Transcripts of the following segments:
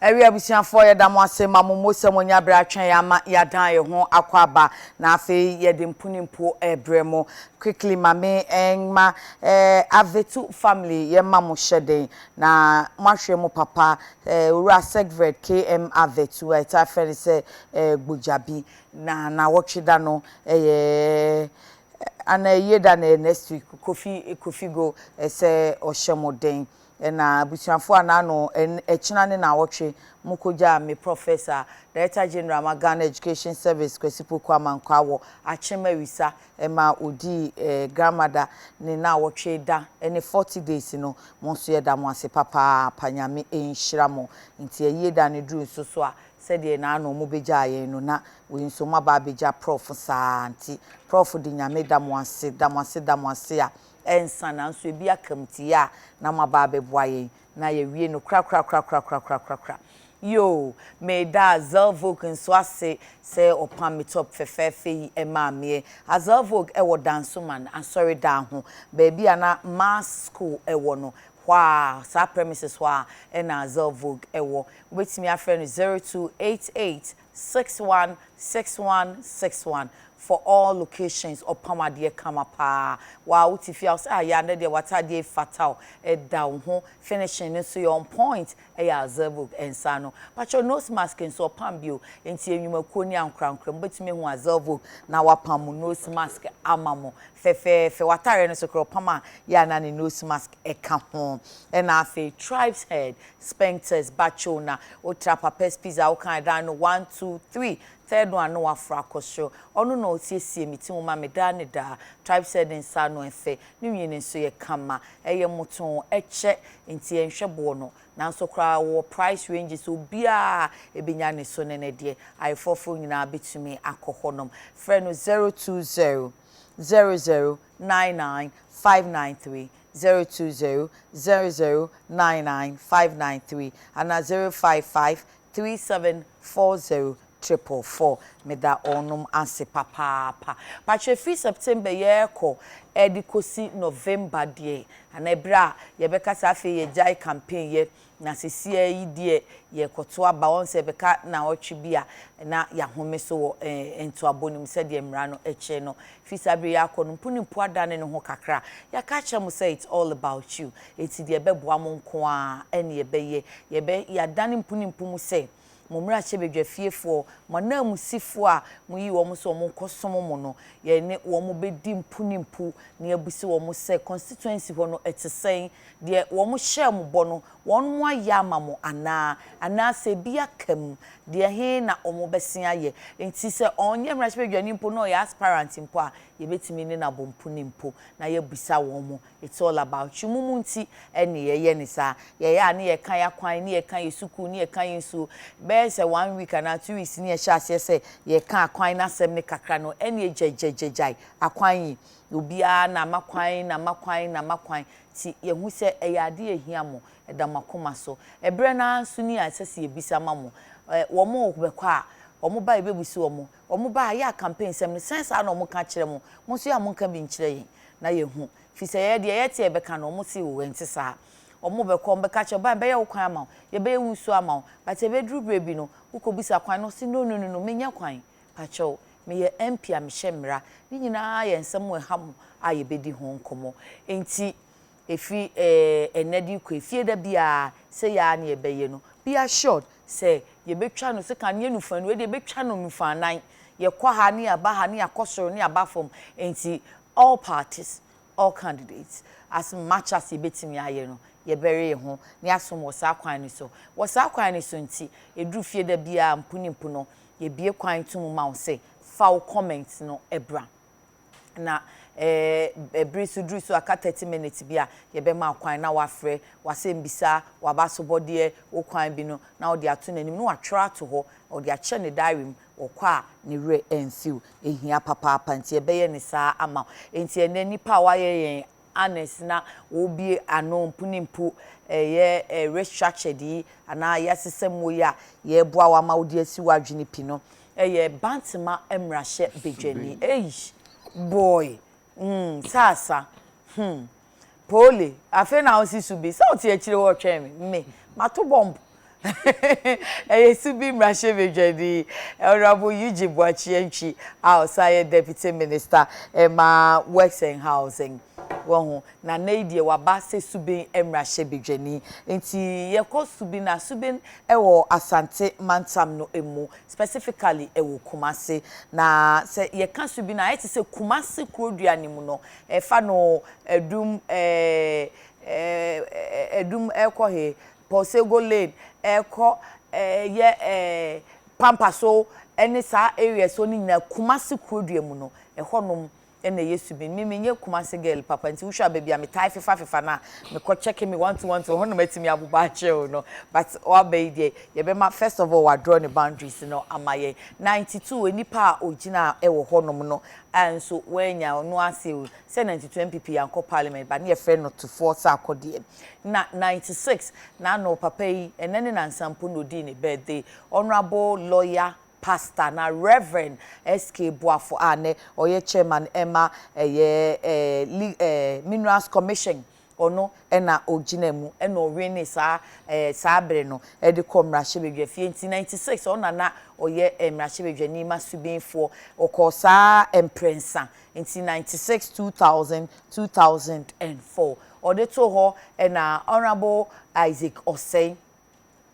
Ewi abusiafo ye da mo ase ma mo mosem nya bra twen ya ma ya dan ye ho akwaba na afi ye de mpunimpo ebremo quickly mame enma avetu family ye ma mo hyeden na mahwe mo papa ura segved km avetu eta fere se gbojabi na wochida no ana yeda na next week kofi go se ohyemoden na abusiafo anano echina ne na wotwe mukoja me professor director general ma Ghana Education Service kwesipo kwa mankwawo achema wisa ma odi grandmother ne na wotwe da ene 40 days no monso yeda mo ase papa panyame enhiramo nti yeda ne duru so a sede na ano mo beja ye no na we nso maba beja prof sa nti prof di nyame da mo ase a ensa na nso ebi akamti ya na maba beboa ye na ye wie no kra yo me da Zelvok nso ase se opam me top fefefe yi emamie Zelvok wo dansoman ansori da ho baby ana mass school wo no wa sa premises wa na Zelvok wo wetimi afre no 0288 616161 for all locations opamade kama pa wa utifia ya na de watade fatal down ho finishing so you on point ya Zelvok ensano pacho nose mask nso opambio enti enwumakuo ni ankrankram betime hu Zelvok na wapam nose mask amamo fe watare no so kropama ya na ni nose mask eka ho na afi tribes head sphincters bachona otrapa pizza o kan dan no 1 2 3 third one no afra kosho onu no otiesie miti mo ma medane da tribe said nsa no efe ni wiene nso ye kama eye moton eche nti enhwebo no nanso kra wo price ranges obia ebenya ne so ne de aifofo nyina betumi akohonom frɛ no 020 0099593 020 0099593 and 055 3740 444 meda onum ase papa pache free September yeko edikosi November die anebra yebeka safe ye jai campaign ye na sesia yi die ye koto aba onse beka na otwe bia na ya home so wo ento abonim se de mra no eche no fisabre yakọ no mpunimpo adane no ho kakra ya ka chem say it's all about you eti de beboa mo nko a ene yebe ya dane mpunimpo mu say mumra chebedwa fiefo mana musifo a muyi wo mo so mo kosom mo no ye ne wo mo bedi mpunimpu ne abusi wo mo se constituency ho no etesen de wo mo hye mo bo no won mo aya mamo ana se bia kam de he na omo besia ye enti se onye mra chebedwa nimpo no ya aspirant mpo a ye betimi ne na bo mpunimpu na ye busa wo mo it's all about you mumunti ene ye ne sa ye ya ne ye kan ya kwan ne ye kan ye suku ne ye kan ye su say 1 week and 2 weeks near chassis say ye can akwan na sem ne kakra no ene jejejejai akwan yi obia na makwan ti ye hu se eyade ehia mo edamakoma so ebre na nso ni asese ebisa mamo wo mo bekọ a wo mo ba ebebusi wo mo ba ya campaign sem ne sense na wo ka kire mo so ya mo ka bi nkire yin na ye hu fi se ye de ye tie beka no mo si wo ntisa omo be kom be ka che ba be ye kwan ama ye be wusu ama but e be dru brebi no ukobisa kwan no si no menya kwan pa che me ye MP am hyemra ni nyina ye nsem we ham a ye bedi ho nkomo enti efi enedi ko efie da bia se ya na ye be ye no be assured say ye betwa no se kan ye nufan we de betwa no nufanan ye kwa ha ne aba ha ne akosoro ne aba fom enti all parties all candidates as much as ye betimi aye no ye bury ho ne asom wosa kwan ni so nti edru fie da bia mpunimpu no ye bie kwan tum ma wo say foul comments no ebra na brisu dru so aka 30 minutes bia ye be ma kwan na wafre wasembisa wabaso bode wo kwan bi no na wo de ato nanim no atwra to ho wo de ache ne diary okwa ne re enfiu ehia papa nti ye be ye ne saa ama nti ene nipa wa ye honest na obi ano mpunimpu ye restructure di ana yasesem wo ya ye boa wa ma odi asi wadwene pi no ye bantima emrahye bedwani boy sasa pole afe na osi subi so ti akire wo twem me mato bomb Subi Mrashebejedi, Honorable Eugene Boakye Antwi, outside Deputy Minister, Emma Works and Housing. Wohu na neidie wabase subin Mrashebejeni enti yekọ subin na subin ewo Asante Mantam no emu specifically ewo Kumase na se yeka subin na eti se Kumase kroduane mu no efa no edum ekọ he Posego Lane ekọ ye Pampaso ene sa area so ni na Kumase kroduane mu no ehonom ene yesu bi mimi nye Kumase girl papa nti wo hwa baby am tie fifa na me ko check me 1 to 1 to hono matimi abuba che no but o be dey ye be ma first of all wa draw the boundaries no amaye 92 enipa ogina e wo honom no and so wenya no ase say 92 MPP anko parliament but ne friend not to force akode na 96 na no papa yi enene na nsampo no di ne birthday honorable lawyer pastor na Reverend SK Boafo ane oye chairman Emma Minerals Commission ono ena ogina mu ena owini sa abre no edi Mrashebejwe fie 96 ona na oye Mrashebejwe ni masubinfo okosa emprensa 96 2004 ode to ho ena honorable Isaac Osei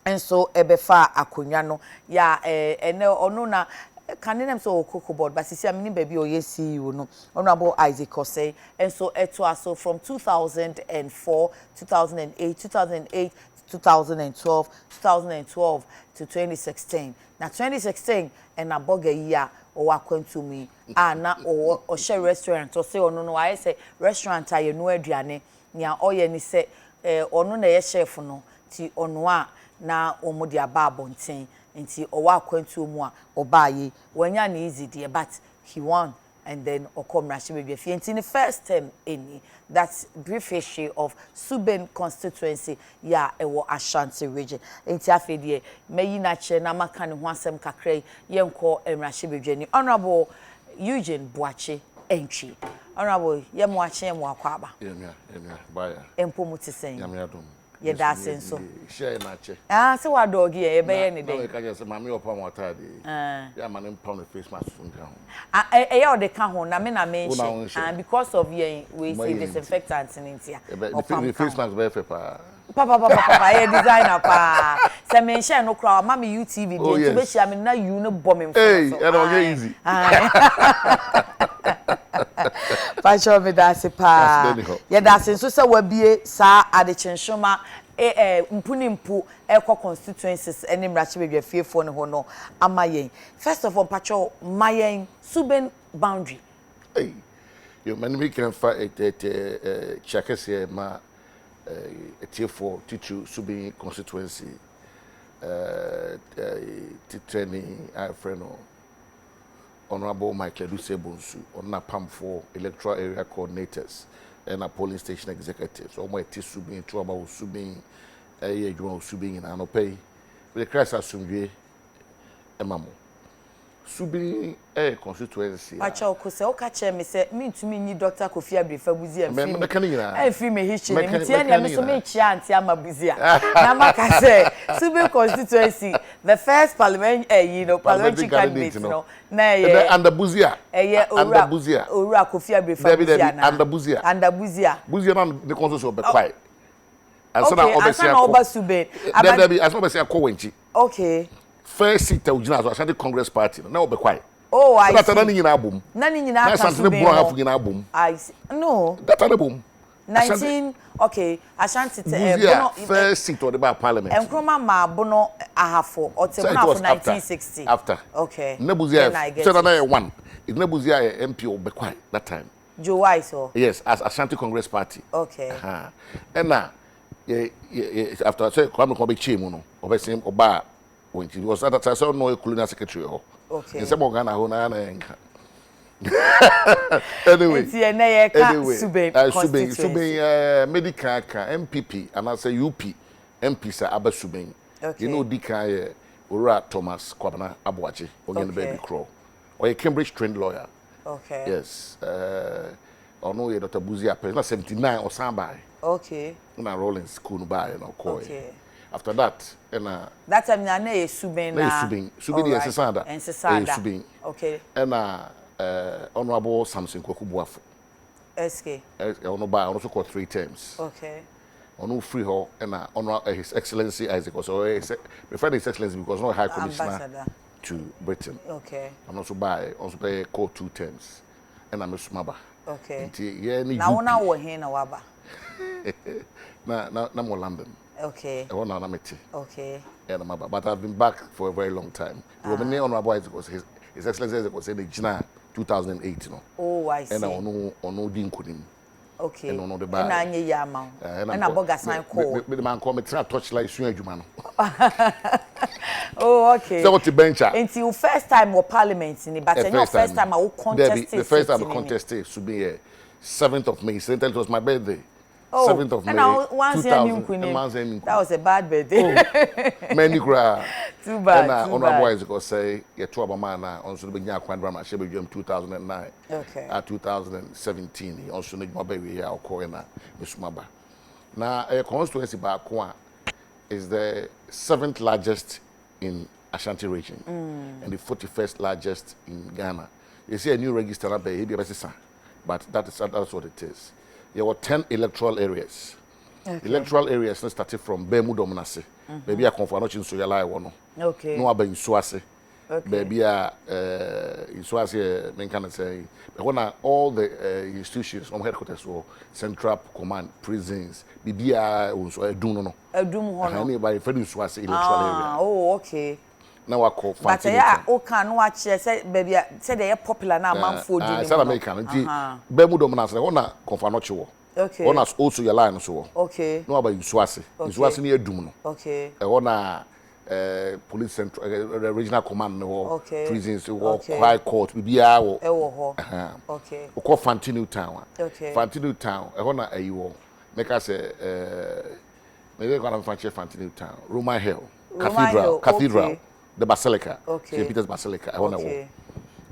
enso ebefa akonwa no ya ene ono na kanenem so okoko board but sisi amini baby oye CEO no honorable Isaac Osei enso eto aso from 2004 2008 2012 2012 to 2016 na 2016 and aboga year o wakwantu mi na o share restaurant o say ono no I say restaurant aye no aduane nia oye ni say ono na ye chef no ti ono a na omudi ababonten nti owa akwantu mu a obaye wanya na easy there but he won and then Mrashebejwe fie nti the first term any that's brief history of Suben constituency ya ewo Ashanti region nti afedie meyi na che na maka ne ho asem kakrai yenko Mrashebejwe ni honorable Eugene Boakye Antwi honorable yemo ache mo akwaba yemia baya empomutisen yamia ye da senso share na che se wa dog ye be ye ni dey na ka je se mama opa mo atade ya ma ne pound face mask funka ho ya o de ka ho na me and because of ye we say disinfectant in here the face mask be fe pa papa ye designer pa se me share no kra mama UTV dey to be share me na you no bomb me hey e no get easy Pacho me da se pa ye da se so se wabie sa Adekye Nsroma mpunimpu ekọ constituencies eni Mrashebejwe fiefo ne ho no amayen first of all pacho mayen Suben boundary hey you man we can fight chakese ma etiefo titu Suben constituency titreni I friend Honorable Michael Dusebonsu on a PAM for electoral area coordinators and a polling station executives. So my tissue being true about Subing, Subing in Anopay. With the crisis assumed a mammo. Subing a constituency. Pacho Kose Okache me say me to me Dr. Kofi Abrifa Buzia and film history. Me so me chant ya mabuzia. Na maka say Subing constituency the first parliamentary candidate no. Na ye and the Buzia. Ora Buzia. Ora Kofi Abrifa Buzia na. And the Buzia. And the Buzia. Buzia na the constituency be quiet. And so now Oba Subing. As no be say Kowenchi. Okay. First seat Eugene so Ashanti Congress Party no be quiet. Oh, I see. That nyina abom. Na ni nyina aka Subing. Na half nyina abom. I see. No. That na bom. 19 okay, Ashanti first seat of the parliament. Nsroma ma bono ahafo or te bono for 1960. After. Okay. Nebuzia so na one. It Nebuzia MP or be quiet that time. Joe Wise or yes, as Ashanti Congress Party. Okay. And now after say Kwame Kobe Chimu no obesim oba when he was at that time no colonial secretary. Okay. In some Ghana ho na enka. Anyway, Subing medical MPP and I say UP MP sa aba Subing. You know Dika Ura Thomas Kwabena Aboakye onye baby crow. Or a Cambridge trained lawyer. Okay. Yes. Ono ye Dr. Buzia na 79 or somebody. Okay. Na rolling school by no call. Okay. after that that time na Subin Subin yes sanda Subin okay honorable Samson Kwakubuafo SK ono ba ono so 3 terms okay ono free her honor his excellency Isaac also refer his excellency because no high commissioner to Britain okay I'm also by also pay call 2 terms I'm a smaba okay na wona wo he na waba na mo London okay I want to meet okay but I've been back for a very long time the honorable Isaac was his excellency Isaac was in Eugene 2008 no oh I see and ono di nkunim okay and ono de ba na anye ya ma and abogasan call me man come try touch like sun adwuma no oh okay so what the bencher until first time or parliament in but your first time I will contest the first time I contested should be 7th of May since it was my birthday. 7th of May. And 2000. That was a bad birthday. Many cry. Too bad. And honorable Isaac was say, "You two of man on so be nya kwan drama. She be 2009. Okay. 2017. He also need my baby here. I'll call na Nsroma. Now a constituency Boakye is the 7th largest in Ashanti region and the 41st largest in Ghana. You see a new register number here, but that's what it is. There were 10 electoral areas. Okay. Electoral areas started from Bemu Dominase. Maybe a conference in Soyala one. Okay. No about in Suase. Okay. Maybe in Suase, men can say. But when all the institutions from headquarters were Central Command, prisons, BBI, also Duno. Anybody from Suase electoral area. Oh, okay. Now I call. But yeah, okay, no watch. Say baby, say they are popular now. Man, food. South American. Bemu Dominase. Ona conference. Okay. Ona also your line so. Okay. No about Suase. Suase near Dumno. Okay. Ona police central regional command no prisons high court bibia wo. Okay. We call Fantinu town. Okay. Fantinu town. Ona ayiwo. Make us maybe gonna Fantinu town. Roman Hill. Cathedral. Okay. The Basilica, St. Peter's Basilica. I want to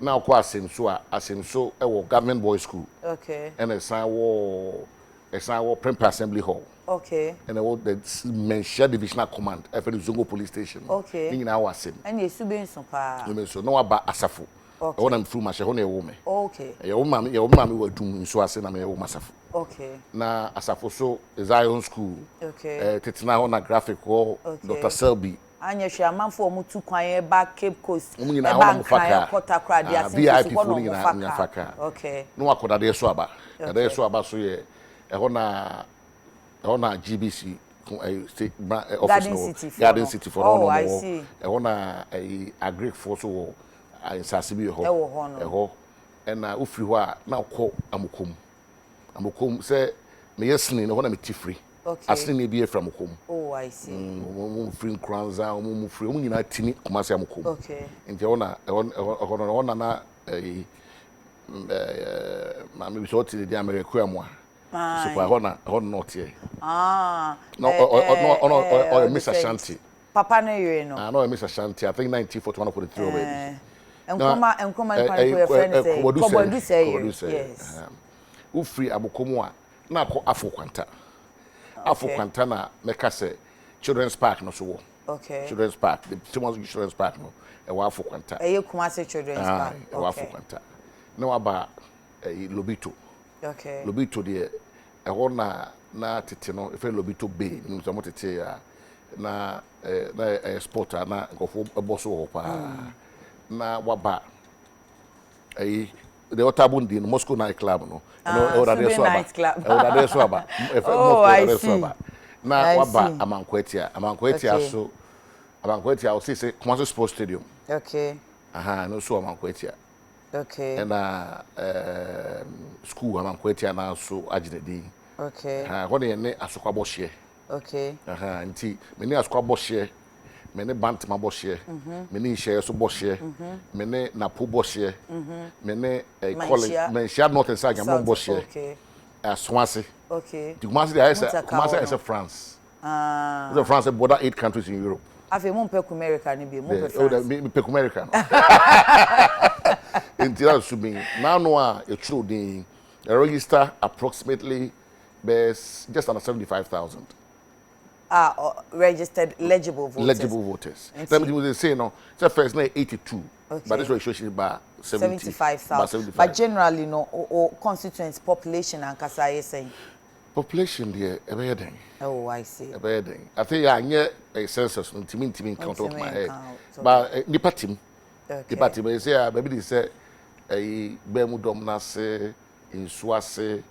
now, quite so government boys' school. Okay. And a sign war Premier Assembly Hall. Okay. And the Menshia Divisional Command, after the Zongo Police Station. Okay. In our sim. And you should be so far. So no about Asafu. Okay. I want them through my shahone woman. Okay. Your mommy were doing so as I am Masafu. Okay. Now Asafu so is Zion School. Okay. Tetina on a graphic wall. Dr. Selby. Anya hwe amanfo mutu kwan back Cape Coast e ba kan kota kra dia VIP fo ni na faka okay no akoda de so aba de so aba so ye e ho na GBC state office no Garden City for no e ho na agric for so insase bi ho e ho na ofiri ho a na kɔ amokom say me yesni no ho na me tifri. Okay. Asini be from home. Oh, I see. Free Kranza, free Munina Tini, Kumasia Mukum. Okay. In the honor, na maybe so to the American one. So I honor not here. No, or Miss Ashanti. Papa, no, you know. I know Miss Ashanti, I think 1941 already. And come your friend say, yes. Who free Abukumwa, now call Afro Quanta. Afro Quantana, make us say Children's Park, no so. Okay. Children's Park, the Children's Park, no. A Afro Quanta. A Kumasi Children's Park. A Afro Quanta. No about a Lobito. Okay. Lobito, dear. A one na titino, if a Lobito Bay, no some to na a sporter, na go for a boss opa. Na waba. A the Otabundi in Moscow nightclub, no. Nightclub. Oh, I see. Now, waba Amankwetia, so Amankwetia, I'll say Kumasi Sports Stadium. Okay. No so Amankwetia. Okay. And school Amankwetia now so Ajidi. Okay. When they ne Asukwa Boshie. Okay. Nti many Asukwa Boshie. Mene Bantima Boshie, many shares so Boshie, many Napo Boshie, many a college, many share not and Sagamon Boshie, Swansea. Okay. To Kumasi is a France. The France border 8 countries in Europe. I feel more America, maybe more American. Until Subin, now no a true day, a register approximately just under 75,000. registered legible voters. Legible voters. That means they say no. So first now 82. Okay. But this registration by 75,000. But generally, no, or constituents population and Kasai saying. Population there, a better. Oh, I see. A better. I think I get a census on Timin count off my head. But the party, the party, they say, maybe they say a Bermudom Nase in Swase,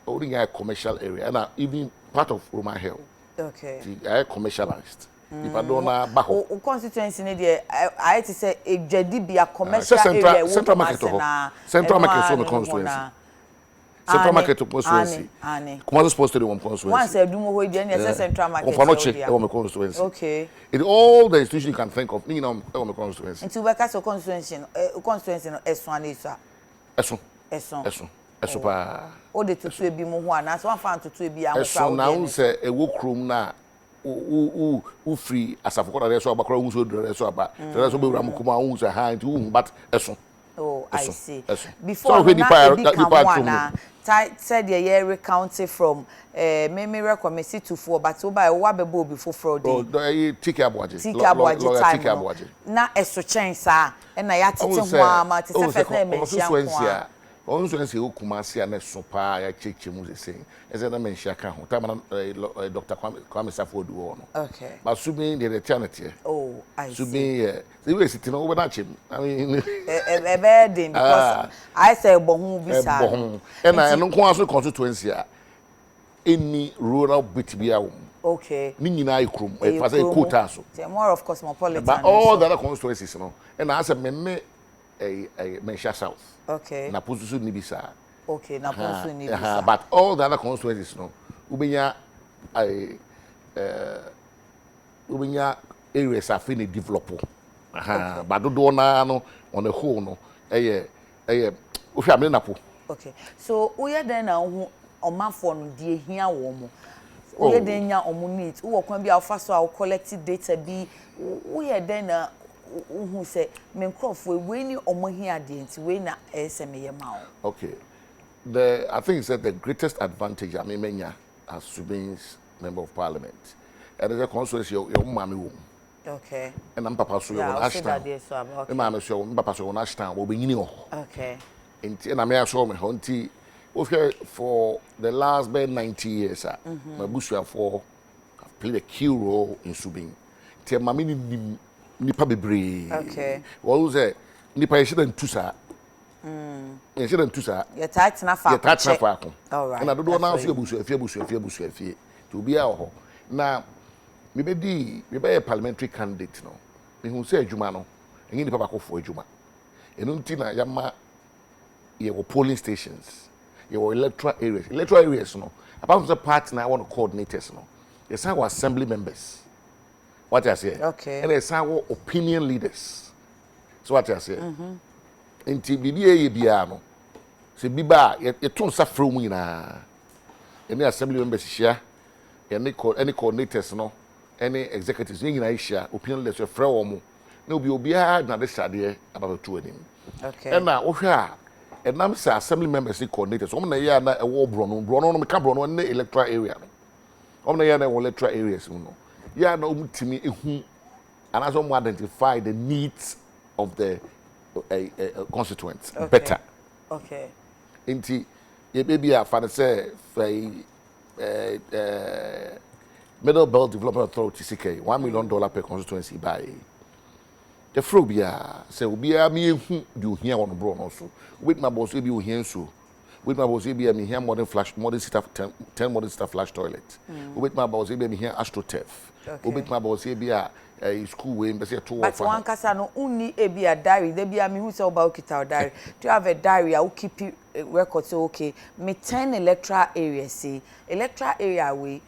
only a commercial area, and even part of Roman Hill. Okay. I commercialized. If I don't know, back constituency in there, I had to say a JD commercial area. Central Market, Central Market, constituency. Central Market constituency. Come supposed to do one constituency. Once I do more than Central Market. Constituency. Okay. In all the institutions you can think of, you know, constituency. Into workers or constituency, constituency S1 Eson. Esopa. O de to be mo ho ana so fan to be am so now say e wo krom na u free asafo ko so abakora hu so dre so aba so be wura mkoma hu so ha nti hu but Eson. Oh, I see. Before na said the year recounted from me recommend to 4 but so by wa bebo before fraud. Oh, tiki abwaje time na eso chen sa e na ya tete ho ama te se first na mention kwa on so say okumasi na so pa ya cheche mu say eze na mention ka ho time na Dr. Kwame Safodu wo no. Okay. But sumi the eternity. Oh, I see. Sumi the way sitting over na chem. I mean e burden because I say bohu bi sa. Bohu. E na eno ko aso constituency a any rural bit bia wo. Okay. Ni nyina ikrum e fa say quota so. More of cosmopolitan. But all the other constituencies no. E na asa me a Mensha South. Okay. Na Pususu Nibisa. Okay, na Pususu Nibisa. But all the other constituencies no. Ubenya areas are finally develop. But do na no on the whole no. Okay. So uya den na hu omanfo no die hia wo mo. Uya den nya omo need. Wo kwan bi alfa so a collect data bi uya den na who say men crofo we ni omohia de nti we na eseme ma. Okay. I think it's the greatest advantage I mean menya as Subin's member of parliament. And the constituency your mama wom. Okay. And I'm papa so your Ashton. Okay. Mama so papa so on Ashton we be ho. Okay. And I may show me honti for the last 90 years my bushra for have played a key role in Subin. Tell mama nipa bebre. Okay. What was it? Nipa yeshiden tusa. Yeshiden tusa. Your tax na fa. Your tax na fa. All right. And I don't know now so busu to be out. Now me be a parliamentary candidate no. Me hu say adwuma no. Enyi nipa ba ko fo adwuma. Enu nti na yama ye polling stations. Your electoral areas no. Apart from the party na want coordinators no. Yes our assembly members. What I say? Okay. And there's our opinion leaders. So what I say? Inti bibi bia no. Se biba ye ton safro mu nyina. Any assembly members share, any coordinators no, any executives nyina share, opinion leaders frɛ wo mu. Na obi a na de sade about two enim. Okay. And na wo hwɛ a enam say assembly members and coordinators. Wo na ye na ɛwɔ Brono no me ka Brono na electoral area no. Wo na ye na electoral areas mu no. Yeah, no, and also identify the needs of the constituents better. Okay. Inti, ye baby a father say Middle Belt Development Authority CK $1 million per constituency by the Frobia say Ubia me who do here on bro also. With my boss be here so. With my boss be me here modern stuff 10 modern stuff flash toilet. With my boss be me here AstroTurf. With my boss be a school way be say 2 but one kasa no unni e be a diary they be a me who say about kita diary. Do you have a diary I will keep record so okay me 10 electoral areas say electoral area we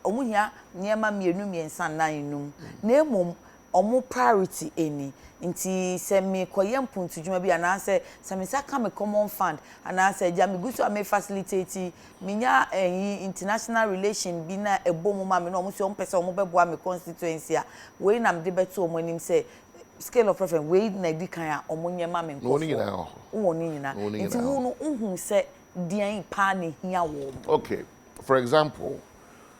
omu hia niema mienu miensa nan num na emom omo priority eni nti se me koye mpuntu djuma bi ana se me saka me common fund ana se ja me guso ame facilitate minya international relation bi na ebomu ma me no omo se omo pese omo beboa me constituency a we na me de beto omo nim se scale of preference we na di kan a omo nyema me nko woni nyina nti wo no unhu se dian pa ne hia wo. Okay, for example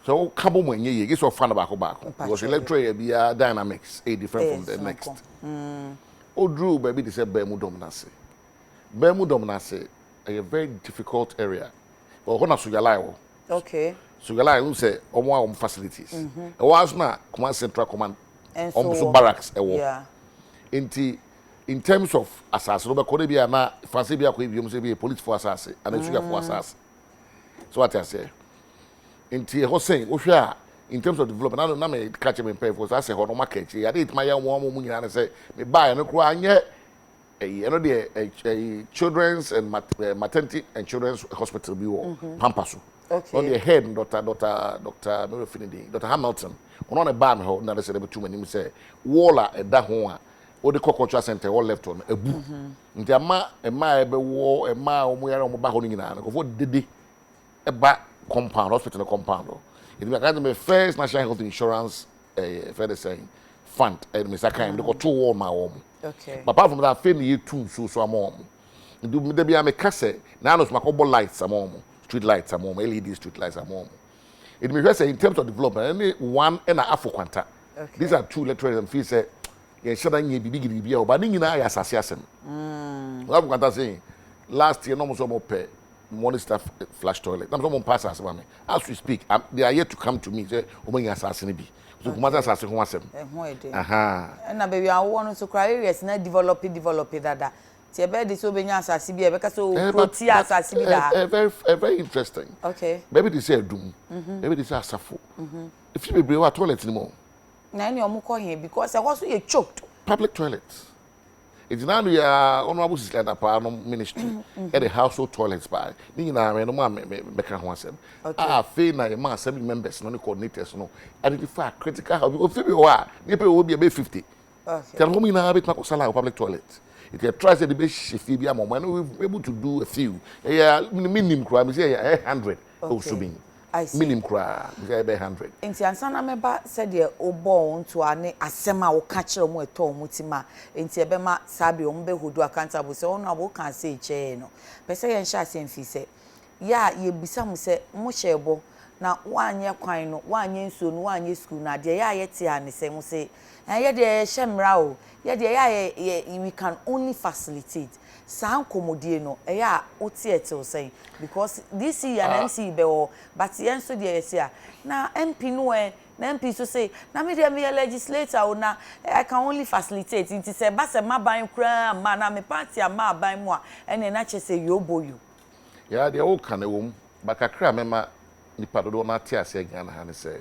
So cabo when ye get so fun about because electric be dynamics a different from the next. O Drew baby this Bermu dominance. Bermu dominance a very difficult area. But when I sugalai okay. Sugalai who say on facilities. A was not command central command on barracks yeah. In terms of assassin, no be na fancy be a police for assassin and a sugar for assassin. So what I say. In saying, in terms of development, I don't know me catch him in pay for. I say, "How no market? I did my young woman and say, me buy and cry yet." A children's and maternity and children's hospital be Pampasu. Okay. On the head, Doctor Hamilton. On a bar, ho, na say too many say Waller at that one. All the cultural center all left on a boo. Nti ama be war a ma omo yara omo ba ho nyina. Go dede e ba compound hospital compound. It be kind of first national health insurance further saying fund and Mr. Kind they got 2 wall my home. Okay. But apart from that fairly you too so am home. Do me be am kase na no smakobo lights am home. Street lights am home. LED street lights am home. It means say in terms of development only one and a half kwanta. Okay. These are 2 lecturers and fees say ye should nye bibi gidi bia but nyina ya asase asem. What kwanta saying last year no mo so mo pay money staff flash toilet. I'm someone pass as me. As we speak, they are yet to come to me. Say, "Omo nya assassin bi." So kuma assassin ho asem. And na baby I want to cry areas na develop that. Ti ebe dey so be nya assassin bi e be ka so proti assassin bi da. Very interesting. Okay. Maybe they say dum. Maybe they say asafo. If you be what toilet anymore. Na any omo ko here because I was you choked. Public toilets. It's now we are honorable sister ministry at the household toilets by. Ni na me no ma me ka ho asem. Fe na ma assembly members no coordinators no identify critical health. O fi bi ho a, ni pe wo bi be 50. Okay. Tell me na bit na sala public toilet. If you try say the be shifi bi am no we able to do a few. Minimum crime is 100 also being. Minimum cry, we 100. Inti ansana meba said the obo onto ane asema wo ka kire mo eto omutima inti ebe ma sabi ombe hodu accountable se ono abo kan say che no pese ye nsha asem fi se ya ye bisa mu se mo hyebo na wanye kwan no wanye nsuo no wanye school na de ya ye te ane se mo se ye de hyemra o ye de ya we can only facilitate san komodie no eya otiete say because this year na MC be o but yenso de yesia na MP no na MP so say na me dey legislator o na I can only facilitate it say ba se maban kra ma na me party ama ban mu a ene na che say yoboyu ya de o kan ewom ba kakra mema nipa do na tia ase Ghana ha ne say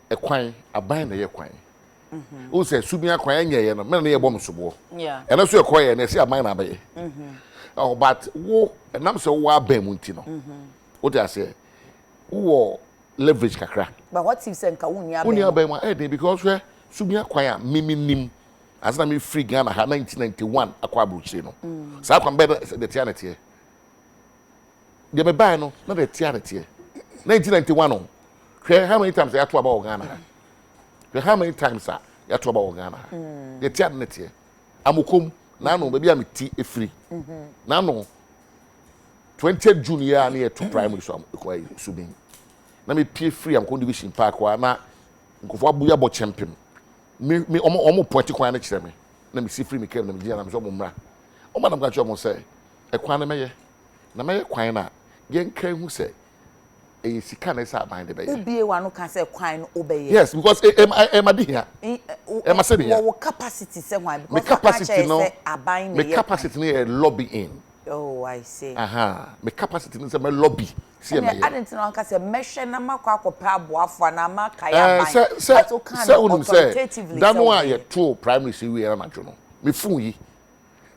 ekwan aban na ye kwan who says Subia Quanya and many a bomb subo. Yeah. And also a choir and I see a mine abbey. Oh, but wo and I'm so wa bemuntino. What I say? Who leverage kakra. But what if send Kaunia? Unia by my head because we're Subia choir, miminim as I'm free Ghana 1991 aquabuchino. So I come better the tianity. They may buy no, not the tianity. 1991. How many times I talk about Ghana? How many times are you talk about Ghana? The tianity. Amukum, Nano, baby, I'm tea free. Nano 20th June near to primary so quite subbing. Let me pay free. I'm going to visit Park. Why not? Go for Buya champion. Me almost pointy quite next to me. Let me see free me came to me. I'm so mumra. Oh, Madam Gacho say, a quana mayor. Na mayor quina. Gen came who say, a sican is out mind the baby. Be one who can say quine obey. Yes, because am I here? Am I saying here? Capacity somewhere because capacity no. Me capacity near lobby in. Oh, I see. Me capacity is a lobby. See, I didn't know because a measure na makwa pabo afwa na makaya ban. Authoritatively. That one you two primary see we are not no. Me fun yi.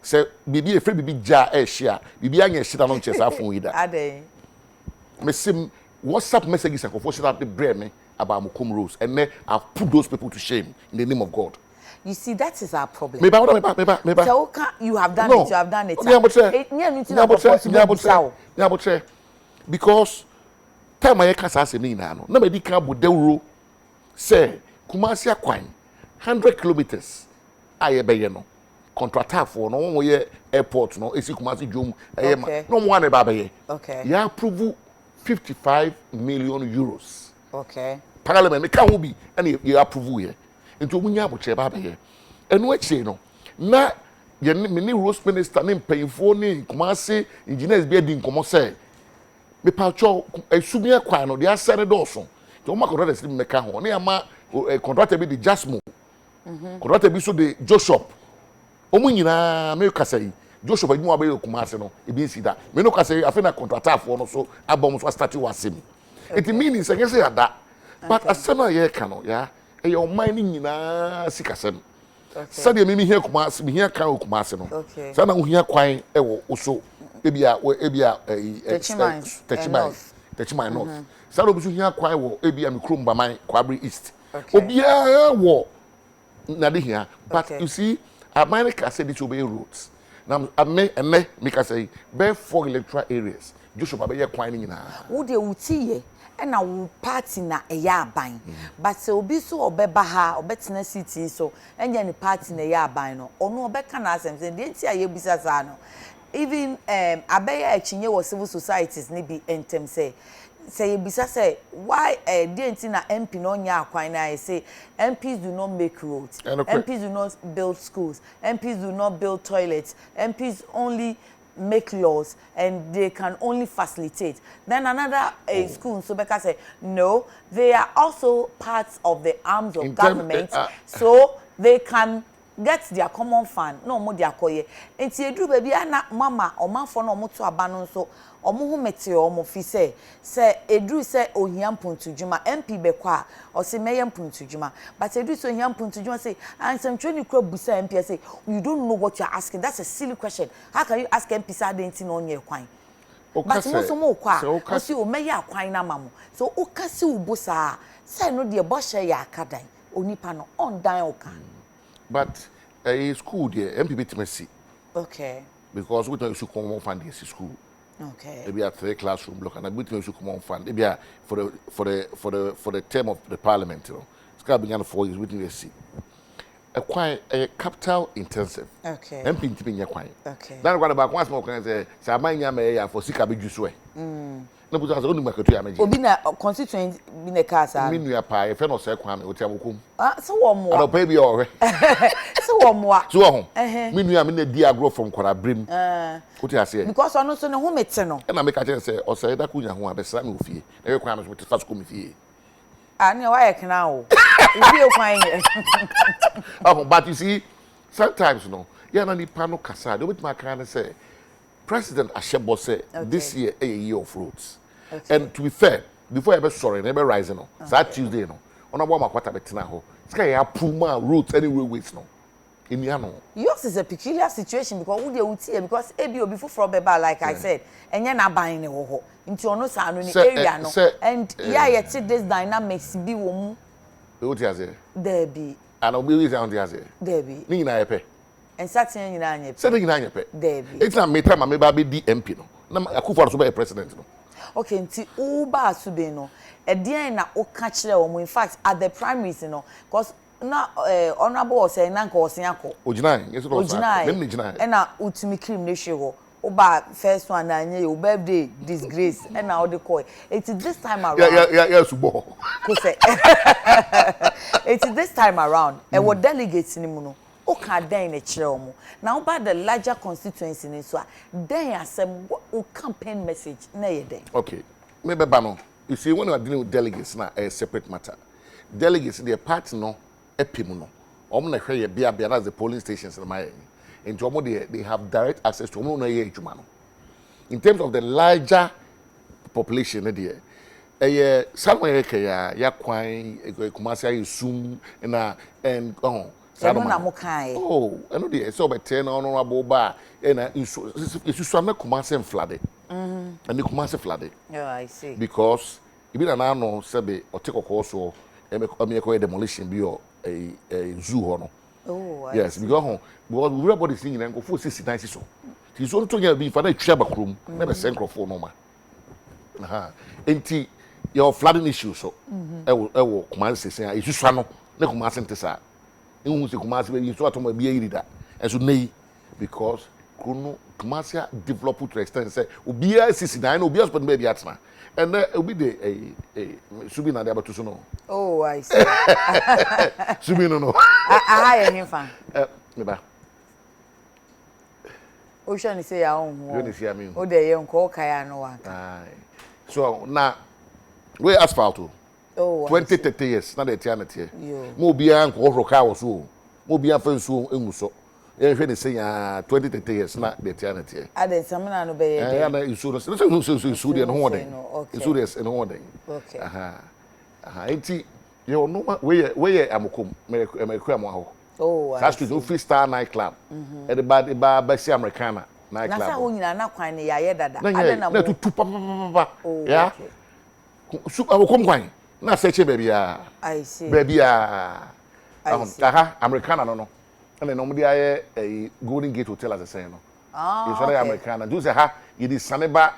Say bibi efre bibi ja e share. Bibi anya shit anon chese afun yi da. Ade. Me sim WhatsApp messages and confusion that they bring me about Mukum rules and then I've put those people to shame in the name of God. You see, that is our problem. Maybe so you have done it. You have done it. Because time I can't say no. Nobody can but the say Kumasi Aquine 100 kilometers. I be no contract for no one airport no. Esi Kumasi Jum. No one about be. Okay. Ya approve 55 million euros. Okay. Parliament, can't be, and you approve here. Into Munya Bucheba here. And what you know, na ye mini roast minister name paying for name, Kumasi, engineers being Comose. Me pacho, a subia quano, they are Senate also. To my contract is Mecano, near my contractor be the Jasmo. Contractor be so the Joshua. Omunina, me say, Joshua, you are very Kumasino, it means that. Me no say, I think a contractor for so, a bomb was started was semi. It means I guess that. But as summer year cano, yeah, and your mining in a sickasem. Sunday, me here Kumas, me here Kao Kumasino. Okay. Sana here quine, also, Ebia, Techimai North. Sana was here quite well, Ebia Micrum by my Quabri East. Obia war, Nadi here. But you see, I might say this will be roads. Now, I may make us say, bare 4 electoral areas. Joshua Bay quining in her. Would you see? And our party na a ya bang, but so be so or bebaha or betina city so, and any party na ya bino, or no becanas and didn't see a bisazano. Even Abaya Chinye was civil societies, maybe entem say bisa say, why didn't na MP no nya quina? I say MPs do not make roads, MPs do not build schools, MPs do not build toilets, MPs only make laws and they can only facilitate. Then another school so Becca say no, they are also parts of the arms of government, so they can get their common fund. No more their koye. And see do baby na mama or man for no more to abandon so or mu mete or mo fi say edru say ohiam puntu juma MP bekwa or say meyam puntu juma but edru so ohiam puntu juma say and some training crop busa MP say you don't know what you're asking. That's a silly question. How can you ask MP say anything on your kwan? But most mo kwa o si o meya kwan na mamo so o ka si ubusa say no de boshe ya akadan onipa no on dan o kan. But a school there, MPB Timesi. Okay. Because we don't issue common fund in school. Okay. Maybe a 3 classroom block, and we don't issue common fund. Maybe for the term of the parliament, you know, it's got to be 4 years. We didn't see. A capital intensive. Okay. MP Timmy Yaquine. Okay. Then what about once more? Can I say, Samanya Maya for Sika Bijusway? No, but I only make a 2 years. Obina constituent in a casa. Minya pie, a friend of Sequam, or Tamukum. So one more. I'll pay you all. So one more. So, Minya, I mean, the dear grow from Corabrim. What I say? Because I know so no home it's no. And I make a say, or say that Kunya who are the son of fee. The requirements with the first committee. I know I can now. Oh, but you see, sometimes, you know, you're not the panel Casa. Do with my kind of say, President Ashebo said, this year a year of roads. And to be fair, before I ever sorry, never rising on. That Tuesday, no. On a woman, what I bet now. It's kind of Puma routes anywhere ways, no. In Yano. Yours is a peculiar situation because who they would see because ABO before from Beba, like I said, and you're not buying a ho into your nose and area. No. And yeah, yet this dynamics be woman. What you say? There be. And I'll be with you on the other. There be. Nina pay. And Saturday in Anya. Saturday in Anya pay. There be. It's not me time, maybe be DMP. No. I could for a president. No. Okay, nti uba subeno. E dia na o catch them. In fact, at the primaries, you know, because na honorable was saying nanko was yanko. Ojinai, yes, Ojinai. And na utimi cream ne shewo. Oba first one na nye your birthday disgrace. And now the call. It is this time around. Yeah, subo. It is this time around. And what delegates ni muno. O can den a chromo. Now about the larger constituency in so then are some campaign message na ye. Okay. Maybe Bano. You see, when you are dealing with delegates now a separate matter. Delegates their party no epimuno. Omna hwe bia that's the polling stations in my in Jomo they have direct access to Omna ye jumano. In terms of the larger population there. Somewhere ya kwai Kumasi Sum and oh, I know the so by 10 honorable bar and it's some Kumasi flooded. And the Kumasi flooded. Yeah, I see. Because if you don't know, Sabe or take a course or a demolition be a zoo honor. Oh, yes, we go home. Because everybody singing and go for 69 so. He's only talking about for the Chabak room, never send for no man. And your flooding issue so. I will Kumasi say, it's just no Kumasi. In which the Kumasi you sort of be that as you need because Kuno, Kumasia develop to extend say, Ubia 69, Ubia spend baby atna. And Ubi de Subina de Abatusono. Oh, I see. Subino no. I hire him fan. Neba. Ocean say your own. You need to see me. Oh, the young call Kaya no one. So now, we asphalt. Oh, 20, 30 years, not eternity. Yo. Mobia and Roka was so. Mobia first so Emuso. Everything say 20, 30 years, not the eternity. I did some man obey. And insurance. Let's say Sudi and hoarding. Insurance and hoarding. Okay. Ain't you know where Amukum, American. Oh, that's to do Star nightclub. At the bad Bessie Americana nightclub. Nasa unyina na kwan ya ye dada. Ada na tu papa. Yeah. Soup Amukum kwan. Na search baby ah. I see. Baby ah. Americana no. And no dey a Golden Gate Hotel as I say no. Ah. It's very Americana. Do say ha, it is Saneba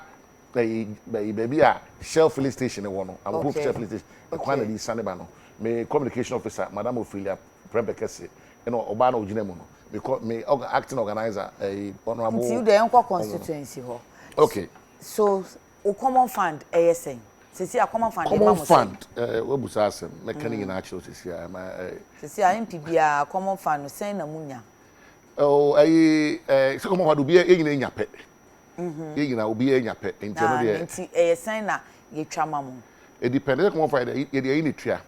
baby ah Shell filling station one no. I'm Shell filling station. The kwan dey Saneba no. Me communication officer Madam Ophelia Prembekese. You know, Obano Eugene no. Because me acting organizer honorable. Until the Enko constituency ho. Okay. So, o common fund ASN. Sisi a common fund. Common fund. We busa asem. Mechanic na actual sisi a. Sisi a MPB a common fund sen na munya. Oh, so common fund obi e nyina nyape. Nyina obi e nyape. Nti no de. Nti ASN na ye twama mu. It depends common fund ye de ni tua.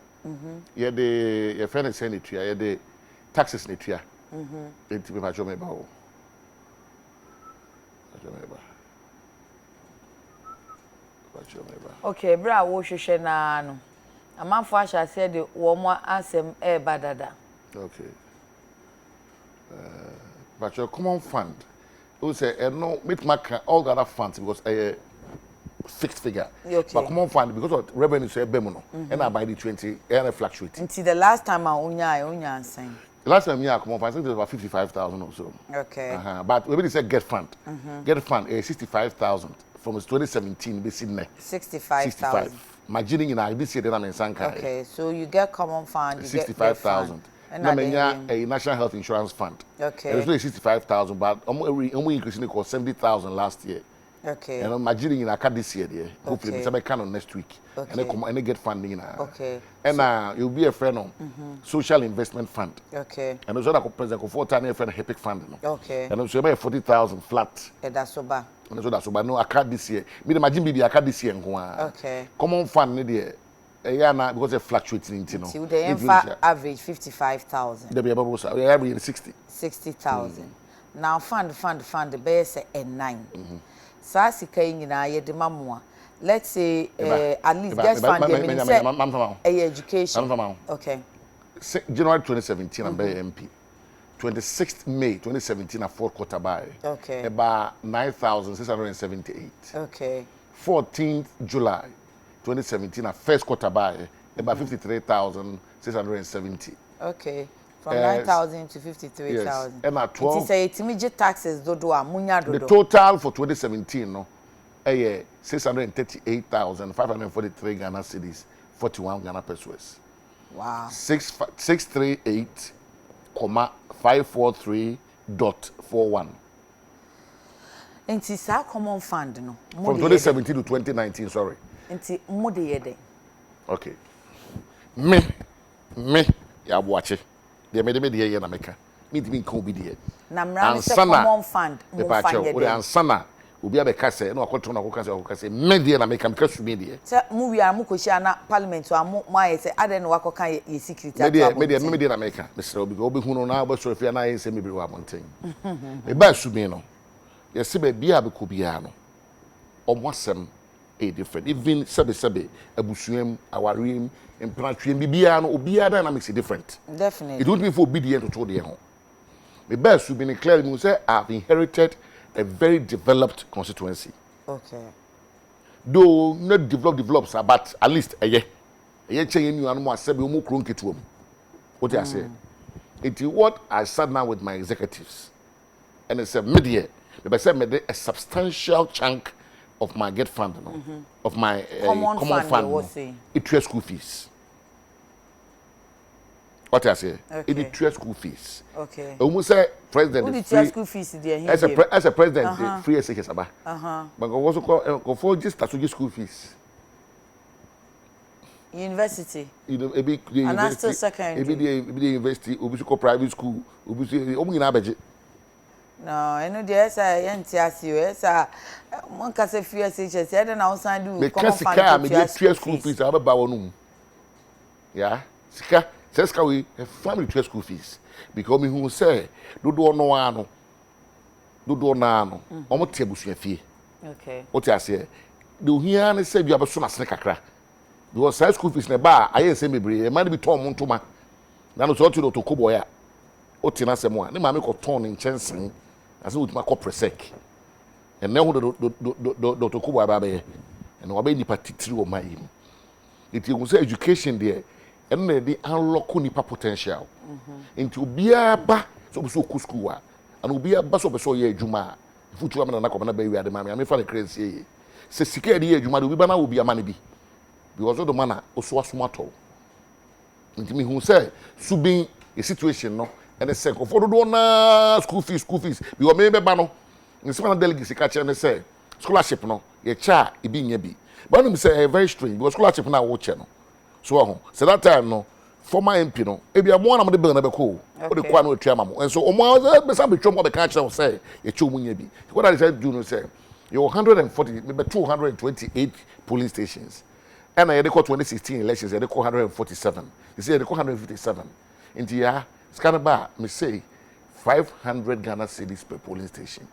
Ye de ye friend say ni tua, ye de taxes ni tua. Nti me pa jo me ba o. Okay, bra wo hwehwe na no. Amanfo asha say de wo mo asem e badada. Okay. But your common fund, you say no meet mark all the other funds because fixed figure. Okay. But common fund because of revenue say bemuno and I buy the 20 and fluctuate. Until the last time I unya answer. The last time I come up, I think it was about 55,000 or so. Okay. But we say get fund. Get fund 65,000 from 2017. This in 65,000. Imagining in this year, then I'm in Sankai. Okay, so you get common fund. 65,000. And a national health insurance fund. Okay. It was really 65,000, but we increasing it cost 70,000 last year. Okay. And I'm imagining in a this year, there. Hopefully, it's can on next week. Okay. And they get funding. Okay. And you'll be a friend of social investment fund. Okay. And also, I present for 4 friend HEPIC fund. Okay. And also, about 40,000 flat. That's so bad. And so that's so bad. No, I can't this year. Me imagine baby, I can't this year. Okay. Common fund, there. Yeah, because they're fluctuating. So the average 55,000. They be about average 60,000. Now fund the base at 9. So sika nyina ye de mamwa. Let's say at least get fund education. Okay. January 2017 I'm MP. 26th May 2017 a fourth quarter buy. Okay. About 9,678. Okay. 14th July 2017 a first quarter buy. About 53,670. Okay. From 9,000 to 53,000. Yes. And at 12. It is a immediate taxes dodo amunya dodo. The total for 2017 no, 638,543 Ghana cedis, 41 Ghana pesos. Wow. 638,543.41. Nti sa common fund no. From 2017 to 2019, sorry. Nti mo de yede. Okay. Me ya watch. They made me the na meka. Me di nko bi de. Na mra se common fund mo fund ye. O de ansana obi abeka se na akoto na akoka se me de na meka su me de. Se mu wi am ko shia na parliament am aye se ade na wakoka ye security abo. Me de na meka. Mr. obi hu no na obo so fia na ye se me bi wa monten. Me ba su me no. Ye se be bia be ko bia no. Omwasem a different. Even sebe abusuem awarem implantuem bibia no obia dynamics is different. Definitely. It would be for obedient to the home. The best would be clearly me say I've inherited a very developed constituency. Okay. Though not develop but at least a year change you and more sebe omo kron ketuom. What I say? It is what I sat down with my executives and it's a mid-year. They said a substantial chunk of my get fund, of my common fund, it was school fees. What I say? Okay. It is school fees. Okay. Almost say president free school fees there. As a president, free as Saba. But also go for just school fees. University. You know, a big university. Secondary. The university, Ubusuko private school, Ubusu, Omunabaj. No, I know there's a NTS, one can say few SHS, I don't know, I do. Because the school fees are about one. Yeah, Sika, Seska, we have family school fees. Because me who say, do no ano, do nano, almost table fee. Okay. What I say, do here and say you have a son of snake. Because high school fees in a bar, I ain't saying me, might be torn Montuma. Now, it's all to Koboya. Otina Samoa, the mammy got torn in chancing, as with my copper sec. And now the Koboya Babe, and obey the particular of my him. It was education there, and then they unlock nipa potential. Into beer ba, so Kuskua, and be a bus of a soya Juma. Future and Nakona baby at the mammy, I may find a crazy. Say, Sikadi, Juma, the Bibana will be a money be. Because of the manner also smart. Into me who say, Subing a situation, no, and a second for the school fees. You are maybe bano. In some delegates, catch and say, scholarship, no, a child, it being a bee. But I'm say very strange because scholarship now watch channel. So that time, no, for my MP, no, if you are one of the bill never cool, or the Quano Chamamo, and so almost some be trouble the catcher will say, a chumunyabi. What I said, Junior say, you're 140, maybe 228 polling stations. And I had 2016 elections, I had 147. You see, I had 157. In the year, Scanaba, me say 500 Ghana cedis per polling station.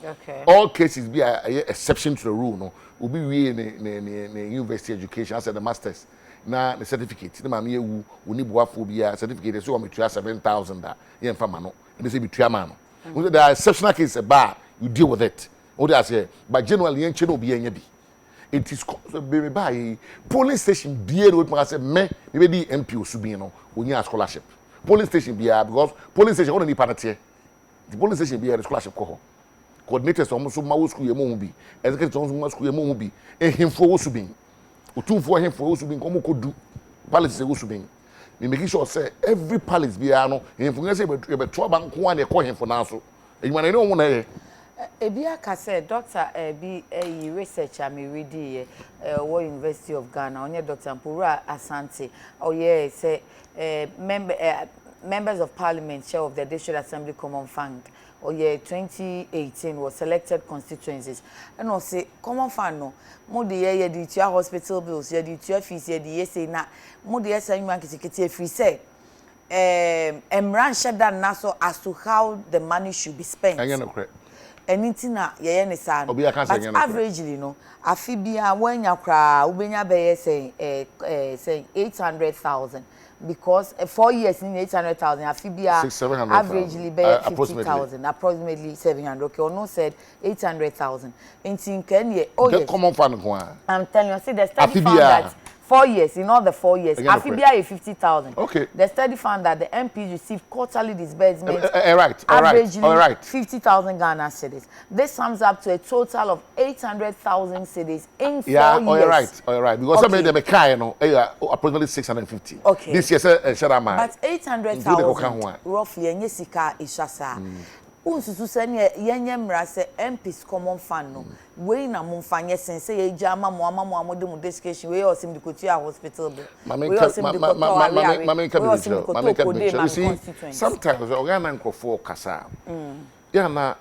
Okay. All cases be a exception to the rule. No, will be we in university education as the masters. Now the certificate, the man you need phobia certificate. So I'm to 7,000 that yen famano. And they say be triamano. There are exceptional cases bar you deal with it. What I say, but generally yen chino be yen be. It is baby by polling station dear with me say me maybe the MP subino when you scholarship. Polling station be because polling station only party. The polling station be a scholarship coho. Coordinators almost my school ye mo bi. Executives almost school ye mo bi. E him for subin. Utu for him for subin como could do. Palace say subin. Me make sure say every palace be ano him for say be trouble nko an e call him for now so. E man no mo na Ebia ka say doctor be a researcher me ready University of Ghana onye Dr. Mpura Asante oye say members of parliament chair of the District Assembly Common Fund oye 2018 was selected constituencies and no say common fund no mo de ye di tua hospital bills ye di tua fees ye di say na mo de say nwan kitikiti free say emran sheda na so as to how the money should be spent. Anything na ye ne sa no but averagely no afi bia wanya kra ubenya be say 800,000 because 4 years in 800,000 afi bia averagely be 50,000 approximately 700 okay or no said 800,000 in can ye oh yes common fund I'm telling you see the study found that 4 years, in all the 4 years, Afibia is 50,000. Okay. The study found that the MPs receive quarterly disbursements, averagely 50,000 Ghana cedis. This sums up to a total of 800,000 cedis in 4 years. All right. Because some of them are approximately 650. Okay. This year, but 800,000 roughly, and Yesika is Shasa. Unsusu sani yenye mrase MPs common fund no we na mumfanye sense ye jama mo amode mu education we osim di kotua hospital bill we osim di kotua sometimes organ nkofo kasa ya na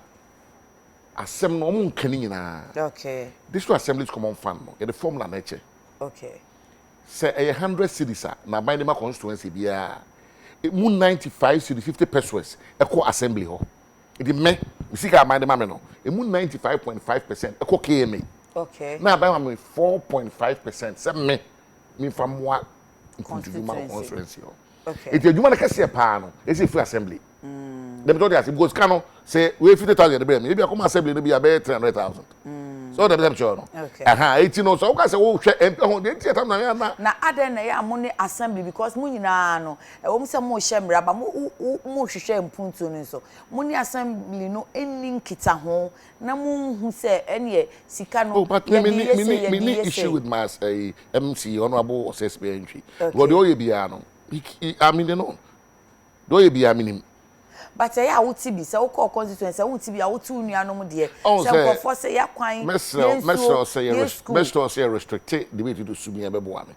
asem no mu nkani nyina okay District Assembly Common Fund no ye the formula na eche okay say 100 cities na by the constituency bia mu 95 cities 50 pesos equal assembly ho. It me see ka mind the no. E mu 95.5% e ko KMA. Okay. Now by me 4.5% say me from what constituency. Okay. It adwuma na kase pa no. E say free assembly. Dem told us because can say we 50,000 the maybe I come assembly no be about 300,000. So them sure no. Okay. 18 no so we can say wo hwe MP ho dey theater na aden na ya mo ne assembly because mo nyina no e wo se mo hye mra ba mo hwehwe mpuntu no so mo ne assembly no eni nkita ho na mo hu se ene sika no but me issue with my MC honorable Antwi. What do you be no I mean no do ye bia minim but ya wuti bi se wo constituency wuti bi ya wuti unuanom de se ko for se ya kwan mesro say restrict the way to do subin abebo ame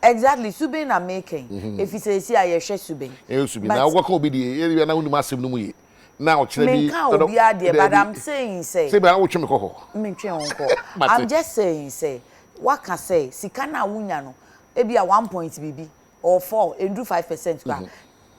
exactly subin na making if you say I hwe subin subin na wo ka obi de area na wonu masem no mu ye now me can obi ade but I'm saying say ba wo twe me ko me twe on ko I'm just saying say what can say sika na wunya no e bia 1 point bibi or 4 and do 5% kwa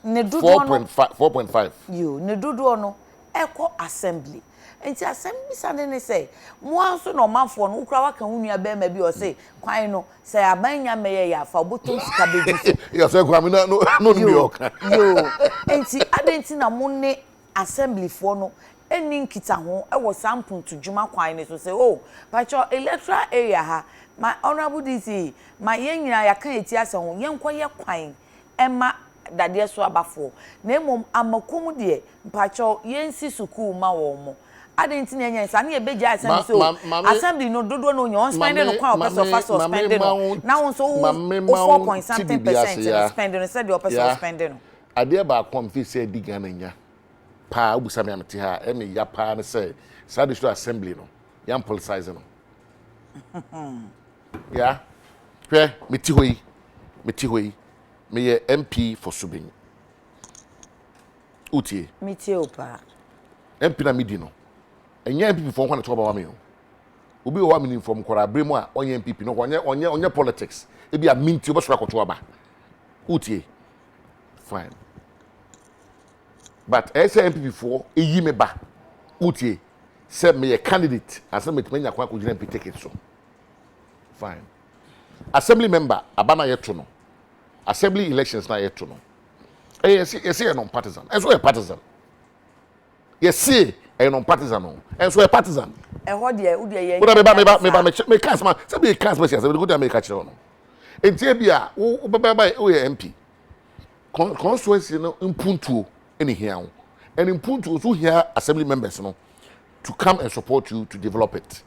ne dodo no 4.5 you ne dodo no echo assembly enti assembly sande ne say mo anso no manfo no ukra waka hunua be ma bi o say kwan no say abanya meye ya fa botom sika bedu ya say kwa me no bi oka yo enti adenti na mo ne assembly fo no eni nkita ho e wo sampuntu djuma kwan ne so say oh pacho electoral area ha my honorable DC my yenyina ya kan eti ase ho yenkoye kwan ema dade so abafo na emom amakom de mpacho yensi sukuu ma wo mo adenti na enyen sa na ebeja assembly so assembly no dodo no nyon spending no kwa person fa so spending no na won so 4.something% spending said the person spending ade ba kom fi say diga na nya pa obusa me amte ha e me ya pa ne say sa de assembly no yam politicize no yeah hwe meti hoyi me ye MP for Subin utie meti opa MP na medi no enye MP for kwana to ba wa me obi o wa me from kwara bremu a onye MP no onye politics e bia minti obo so akoto aba utie fine but ese MP for eyi me ba utie say me a candidate asa me tmenya kwa kujina MP ticket so fine assembly member abana yeto no assembly elections na yeto no yes a non-partisan enso a partisan yes a non-partisan no enso a partisan ho de u de ye me cast man say be cast me say go dey make catch no entie bia wo baba o ye MP constituency no impuntuo any here and impuntuo so here assembly members no to come and support you to develop it.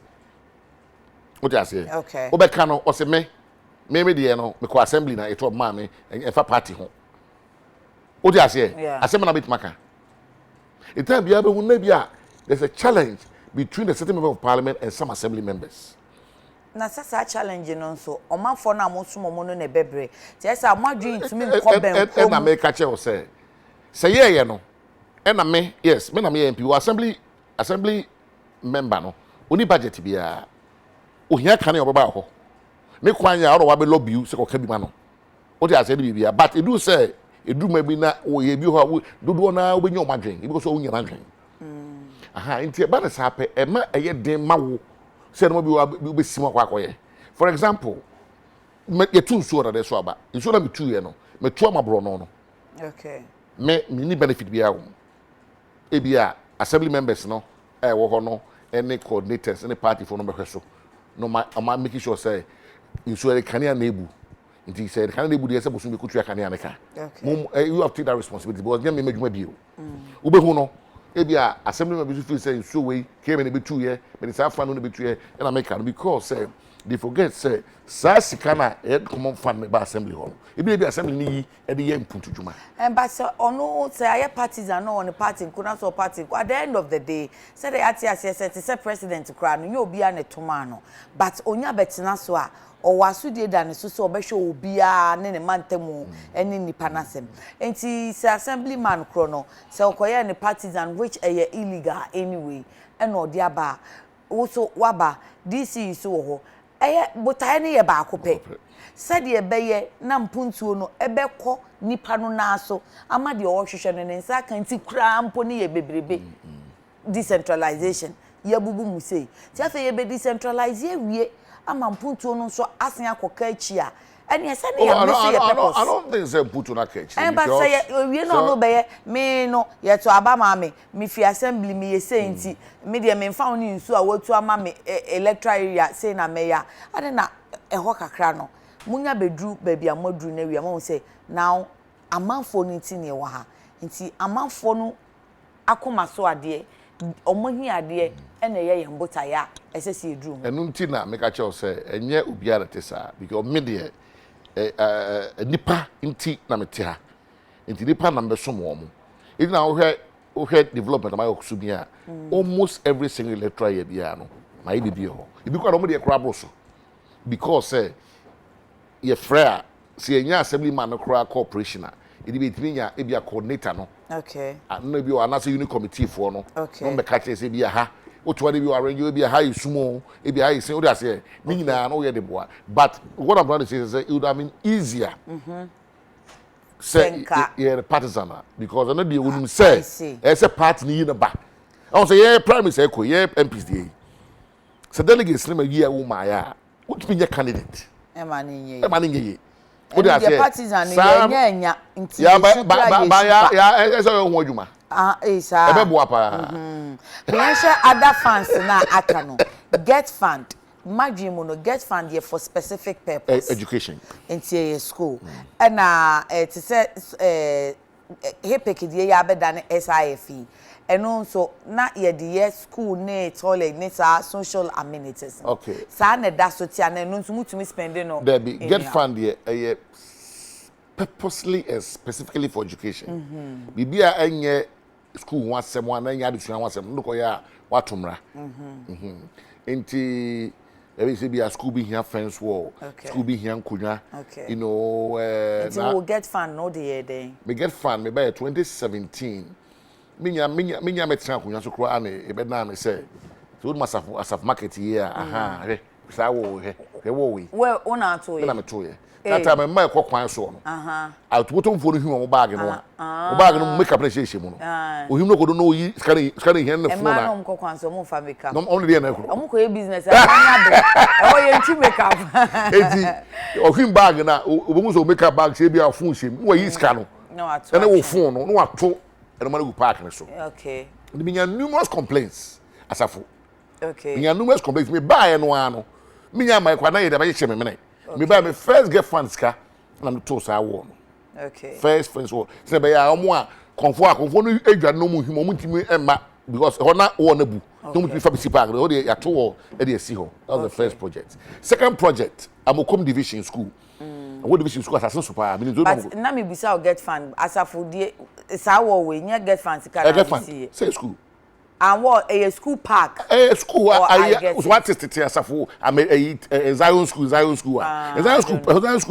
What you say? Okay. Obeka no o se me de no me ko assembly na eto ma me e fa party ho. What you say? Assembly na bit maka. It time bia be hu na bia there's a challenge between the sitting member of parliament and some assembly members. Na sasa challenge no so omanfo na amosumo mo no na bebre. Ti esa amadwin timi nko ben ko. E na me ka che o say ye no. E na me yes, me na me MP assembly member no. Oni budget bia ohia kan e obaba ho me kwan ya oro wa be lobby you se ko ka bi ma no o ti ase bibia but edu say edu ma bi na o ye bi ho dodo na obenye o madwen because o nyina dwen aha nti ba na sa pe e ma eye den ma wo se no bi be sima kwa akoye for example me yetu nsuo na de so aba nsuo na metu ye no metu amabro no okay me ni benefit bia wo e bia assembly members no wo ho no any coordinators any party for no be so no ma making sure say nsuo kania na ebu nti say kania na ebu de say bosu be kutu kania na ka you have to take that responsibility because them me adwuma bio ube hu no e bia assembly members feel say nsuo we came na be tu ye me say afa no be tu ye na make am because say they forget say sa sika na e common fund me ba assembly hall e bia assembly ni e de ye impuntu dwuma but so ono say aye partisan no on the party kuna so party at the end of the day say the ati say president kra no you obia ne toma no but onya betina so a o wasudie da ne so so obehwe obia ne mantemu eni nipa nasem enti say assemblyman kro no say okoye ne partisan which are illegal anyway and odi aba wo so waba DC so ho eye botae ne ye ba akope said ye beye na mpuntuo no ebekọ nipa no na so ama de o hwehwe no ne nsa kan ti kra mpo ne ye bebrebe decentralization ye bubu mu sei ti afa ye be decentralize ye wie ama mpuntuo no so asen akoka achi a ene se ne ya mesi ye purpose I don't think say mpuntuo na ka achi but say wie no no beye me no ye to aba ma me fi assembly me ye sei nti me de me mfa oni nsu a watu ama me electoral area sei na me ya ade na eho kakra no munya bedru baby amadru na wi am say now amanfo no nti ne wa ha nti amanfo no akoma so ade omohi ade ene ye mbota ya esese edru enu nti na meka che o say enye obiara te sa because me de nipa nti na mete ha Nti nipa na mbe som wo mo. Even now we had development my Subia. Almost every single electoral year biano. My baby ho. It be quite almost a crab so. Because your frere see a assemblyman no cry corporation. It be mean e be a coordinator no. Okay. And no be another unit committee for no. Okay. No be catch say be a ha. What one you arrange you be a high sumo, e be high say what I say. Me na no the boy. But what I'm trying to say is it would have been easier. Say yeah, the partisan because I know the would say as a party in the back. I say yeah, prime minister echo yeah MPs. So delegates name a year woman what mean your candidate? Emaninye. What I say? Partisan yeah, as I want you ma. Is other funds na akano. Get fund. Imagine mono get fund here for specific purpose. Education. Into school. And to say hepekidi ya be dan SIFE. And also na ye the school ne toilet ne social amenities. Okay. Sa na da so tia na no mutumi spending no. There be get fund here purposely and specifically for education. Bibia enye school one sem one anya adusua one sem no ko ya watomra. Enti every say be a school be here fence wall, school be here nkunya. You know we will get fund no the day. Me get fund me by 2017. Minya metra nkunya so kro ana e be na me say so we must asaf market here he sa wo he wo we una to ye na me to ye that time my kwakwan so no out bottom for no hu mo bag no o bag no make up na sheshe mu no o him no ko do no yi skari here na phone na e ma no kwakwan so mo fa make up no only there na ko o mo ko business anya be o ye nti make up eti o him bag na o bo mu so make up bag say bia phone shem wo yi ska no ato na wo phone no ato and no park so. Okay. There be numerous complaints asafo. Okay. Me numerous complaints me buy no ano. Me nya my kwana ye da ba che me me. Me buy me first get funds ka na me to sa wo no. Okay. First funds wo. Say be ya omo a konfo no edwa no mu himo mu ntimi emma because hona wo na bu. No mu fa bisi park. Ho de ya to wo e de si ho. That was the first project. Second project, Amokom Division School. What division school assassin super but na me bisa get fund asafo die sa wo we nya get fund sika na see say school and what a school park school what is it asafo am Zion school Zion school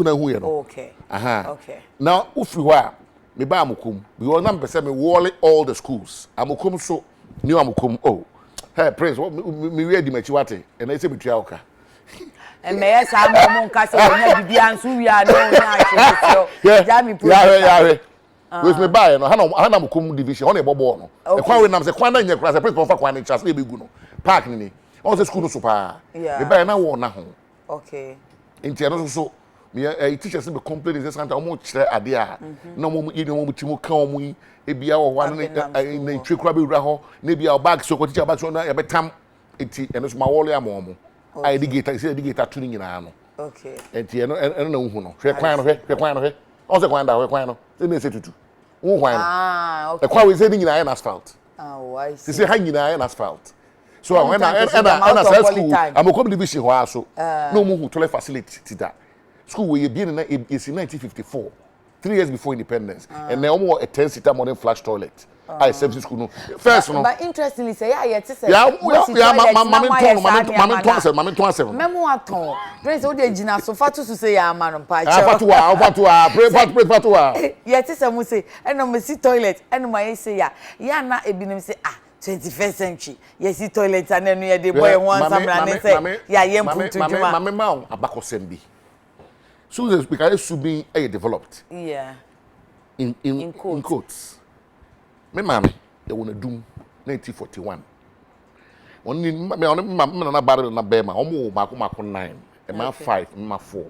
na hu ye no okay okay now ufri ho me ba Amokom because na pese me wall all the schools Amokom so new Amokom oh hey praise me we di machi wate and I say betua oka and me yes am mo nka se nya bibia nso wi a no na che ja mi yeah with me buy no hana Amokom division on e bobo no e kwa we nam se kwa na nya kra se principal fa kwa na chance e begu no park ni on se school no so pa me buy na wo na ho okay enti no so me teachers be complain this center omo kire ade a na omo yi no omo timu ka omo yi e bia wo wa na twe kra be wura ho na bia bag so ko teacher bag so na e betam enti eno so ma wole am omo I digita tuning nyina no okay enti eno na hu no hwe kwan no hwe on se kwan da hwe kwan no se na se tutu hu kwan no okay e kwa we se nyina na asphalt I see se ha nyina na asphalt so when na sa school Amokom division ho aso no mu hu toilet facility ti da school we be in 1954 3 years before independence and now more a 10-seater modern flush toilet I service school no first no but interestingly say yeah yet say mama to memo aton prince o de gina so fatu so say ya ma no pa fatu pray yet say mu say eno me si toilet eno ma say ya na ebinim say 21st century yes si toilet and eno ye dey boy one samra ne say ya ye mputu juma mama ma abakosem bi so the speaker should be developed in quotes me mama they won a doom 1941 only me on na bare na be ma omo mako 9 e ma 5 ma 4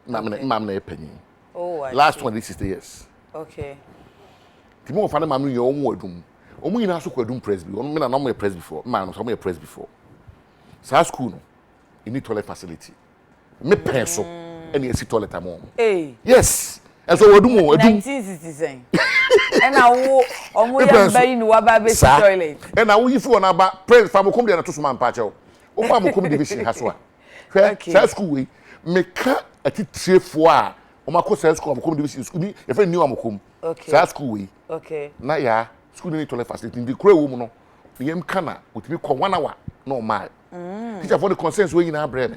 na me mama na epanyin last one this is the years okay timo fa na mama no ye omo adum omo nyina so kwadum presby on me na no press before ma no so me press before sa school no you need toilet facility me pen so and you see toilet am yes and so we do 1967 and now omo ya mba ni wa ba be toilet and now if you na ba praise fa Amokom de na to so man pa che o fa Amokom division ha so a okay sa school we me ka atitrefo a Omako say school amakom division school ni e fe new amakom. Okay. Say school we. Okay. Na ya school ni toilet facility ndi kura wo mu no. Yem kana otimi ko 1 hour no mal. Teacher for the concerns we nyina bre me.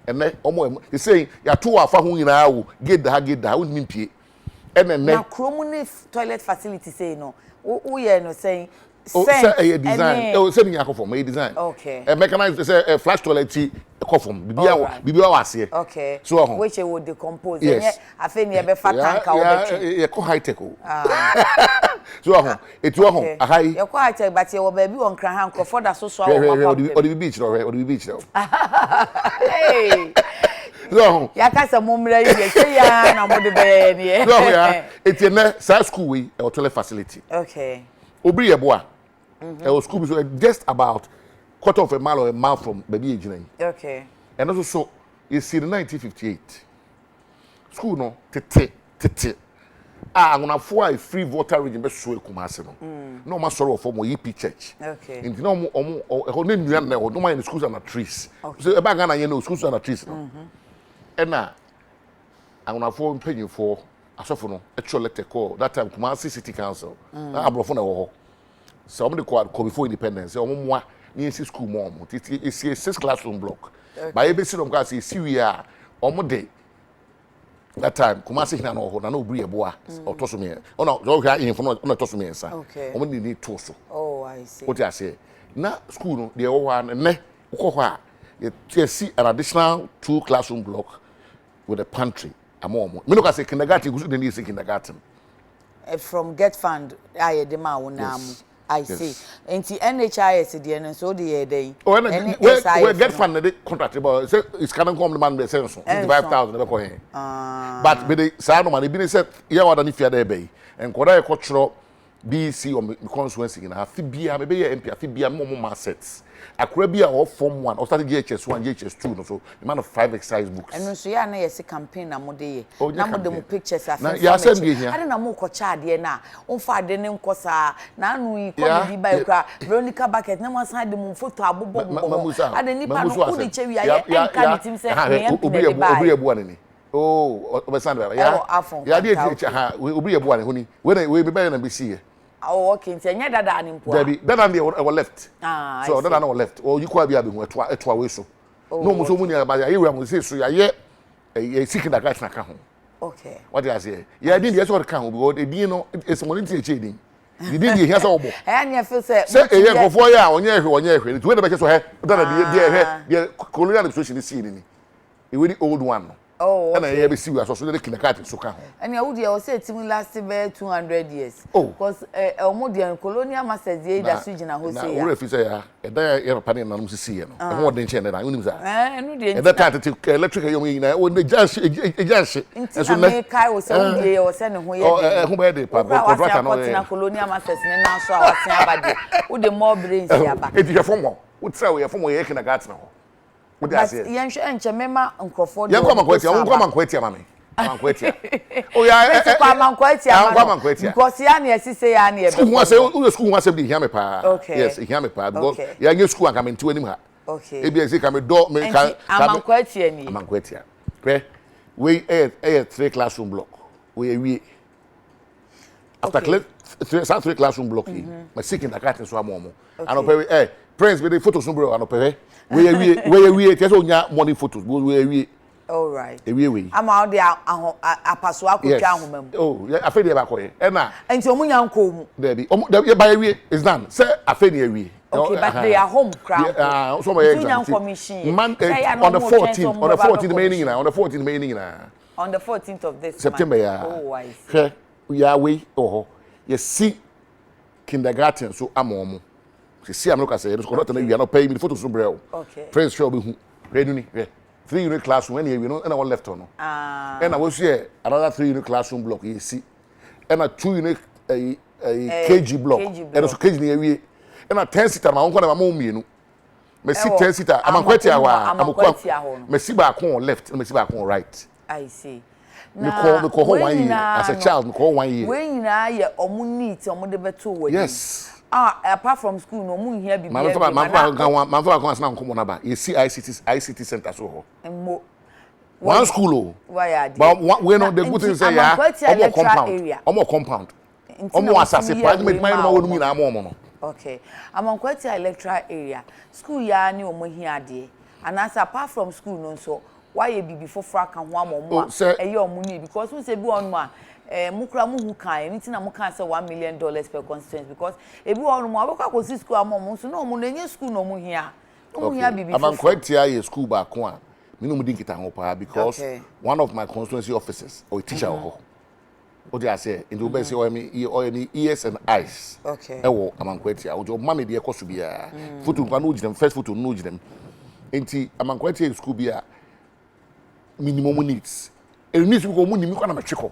Ene omo e say ya to afa ho nyina wo get da won pie. Ene Na krom ni toilet facility say no. Wo ye no say a design. Oh, send me a form, a design. Okay. A mechanized a flash toilet coffin. Bibia was here. Okay. So which would decompose. Yes. I think you have a tank or high tech. So it's your home. A high. You're quite tech, but your baby on Crahan for the social or the beach or the beach. Hey. So, Yakasa Mumra, you say, I'm on the bed. Yeah. It's a school or toilet facility. Okay. Obriye boa. Our school is just about quarter of a mile or a mile from baby Eugene. Okay. And also so you see the 1958. School no tete. I'm gonna for a free voter region be so Kumasi no. No ma sorrow for my EP church. Okay. Nti no no my in schools and the trees. So e ba Ghana you know schools and the trees no. And na I'm gonna for paying for asofo no actual elected call that time Kumasi City Council na abrofo na wo so they call before independence so omo near school mom it's a 6 classroom block by ABC no class see we are omo dey that time Kumasi hina no ho na obri eboa otoso me ona so hwa in for na otoso me nsa omo need to so oh I see what I say na school no dey wo an ne ukọ a you see an additional 2 classroom block with a pantry amomo me no ka say kindergarten go so dey say kindergarten from get fund aye de ma wona mu I see. Enti NHIS dey no so dey dey. Oh, we get fund the contract about say it's can come the man be say so 55,000 be ko here. But be the say no man e be say ya wada ni fia dey be. Enkoda e ko chro BC or constituency na afi bia me be ya MP afi bia mo assets. Akura bia or form 1 or start GHS1 GHS2 no so the man of 5 exercise books. And so ya na yes campaign na mo dey. Na mo dem pictures afi. Na ya send me here. Ade na mo ko cha ade na. Onfa ade ne nkosa na anu yi comedy by kra. Veronica Bucket na mo san de mo photo abobo mo. Ade nipa no ko dey chewi aye enka team say me obi ebu ani. Oh, obesan ba. Ya dey ha obi ebu ani honi. We be na be see. Oh, okay. Nti enya dada animpo. Debi, dada dey our left. So dada na left. Oh, you kwa bia be hu eto we so. No mo so mu ni aba ya we am say so ya ye seeking that guys na ka ho. Okay. What do I say? Ya din dey so ka ho because e din no is money ti eche din. The din dey here so obo. Eh anya feel say e ye gofo ya onye ehwe. Nti we na be so he dada dey colonial administration see ni. E we the old one. Oh, okay. And I ever see we are so the kindergarten so ka ho. And you would you say team last 200 years. Oh. Because modern colonial masters dey da region na ho say ya. Na we refi say ya e da ya pa na no see no. E ho den che na unim sa. No dey. E da tat electric yom yina o na jash. So na kai wo say wo dey wo say ne ho ye. Oh ho be dey pa contract no. Na colonial masters ne na so a wasen abade. Wo dey more brains ya ba. E dey form wo. Wo try we form wo ye kindergarten ho. What but yen hwe enche mema nkofo dey. Yen kwa mankwati mami. Mankwati. Oh ya e kwa mankwati. Because ya na esise ya na e be. School wants be hear me pa. Yes, hear me pa because ya nye school aka me nti anim ha. Okay. E be say ka me do me ka mankwati ani. Mankwati. Kwe we 3 classroom block. We after 3 classroom block here. My seeking the curtain so amomo. And Prince with the photos no bro and we tell onya money photos we all right we am out there apaso akotwa ahomam oh afedi e ba ko e na enti omunya nko mu there by we is done say afedi e we okay but they are home crowd so my exam man on the 14th remaining now on the 14th remaining now on the 14th of this September month. Oh I see we are we you see kindergarten so amomo see am look say you not na you are not paying me the photos no bro okay Prince show be hu ready ni 3 unit classroom when you know and one left on and I was here another 3 unit classroom block you see and a 2 unit a kg block and also kg ni ewie and a 10 seater ma won na ma mienu me see 10 seater amankwati awa me see back on left me see back on right I see me call 1 year as a child me call 1 year when na ye omu neat omu de beto wodi yes apart from school no mu here be man for go na nkomo na ba you see ICT center so ho emmo One school. Why are they? But we know the good thing say yeah. Omo compound. Omo compound. Omo asase private mind no wonu na amo no. Okay. Amankwati electoral area. School ya ni omo hia de. And as apart from school no so why e bibi foforo aka ho amomo a eye omo ni because we say bi on ma mukra mu hu kan anything na muka say $1 million per constituency because e bi on mo abekwa ko school amomo so no omo na nye school no omo hia. Omo hia bibi foforo. Amankwati ya school ba ko a me no mu din kita ho pa because one of my constituency officers or teacher ho. What do I say? In the best, or ears and eyes. Okay. Ewo Amankwati. Ojo mama dey koso bia. Photo kan no them first photo no them. Enti Amankwati school bia minimum needs. E needs go mu nimi kwa na metweko.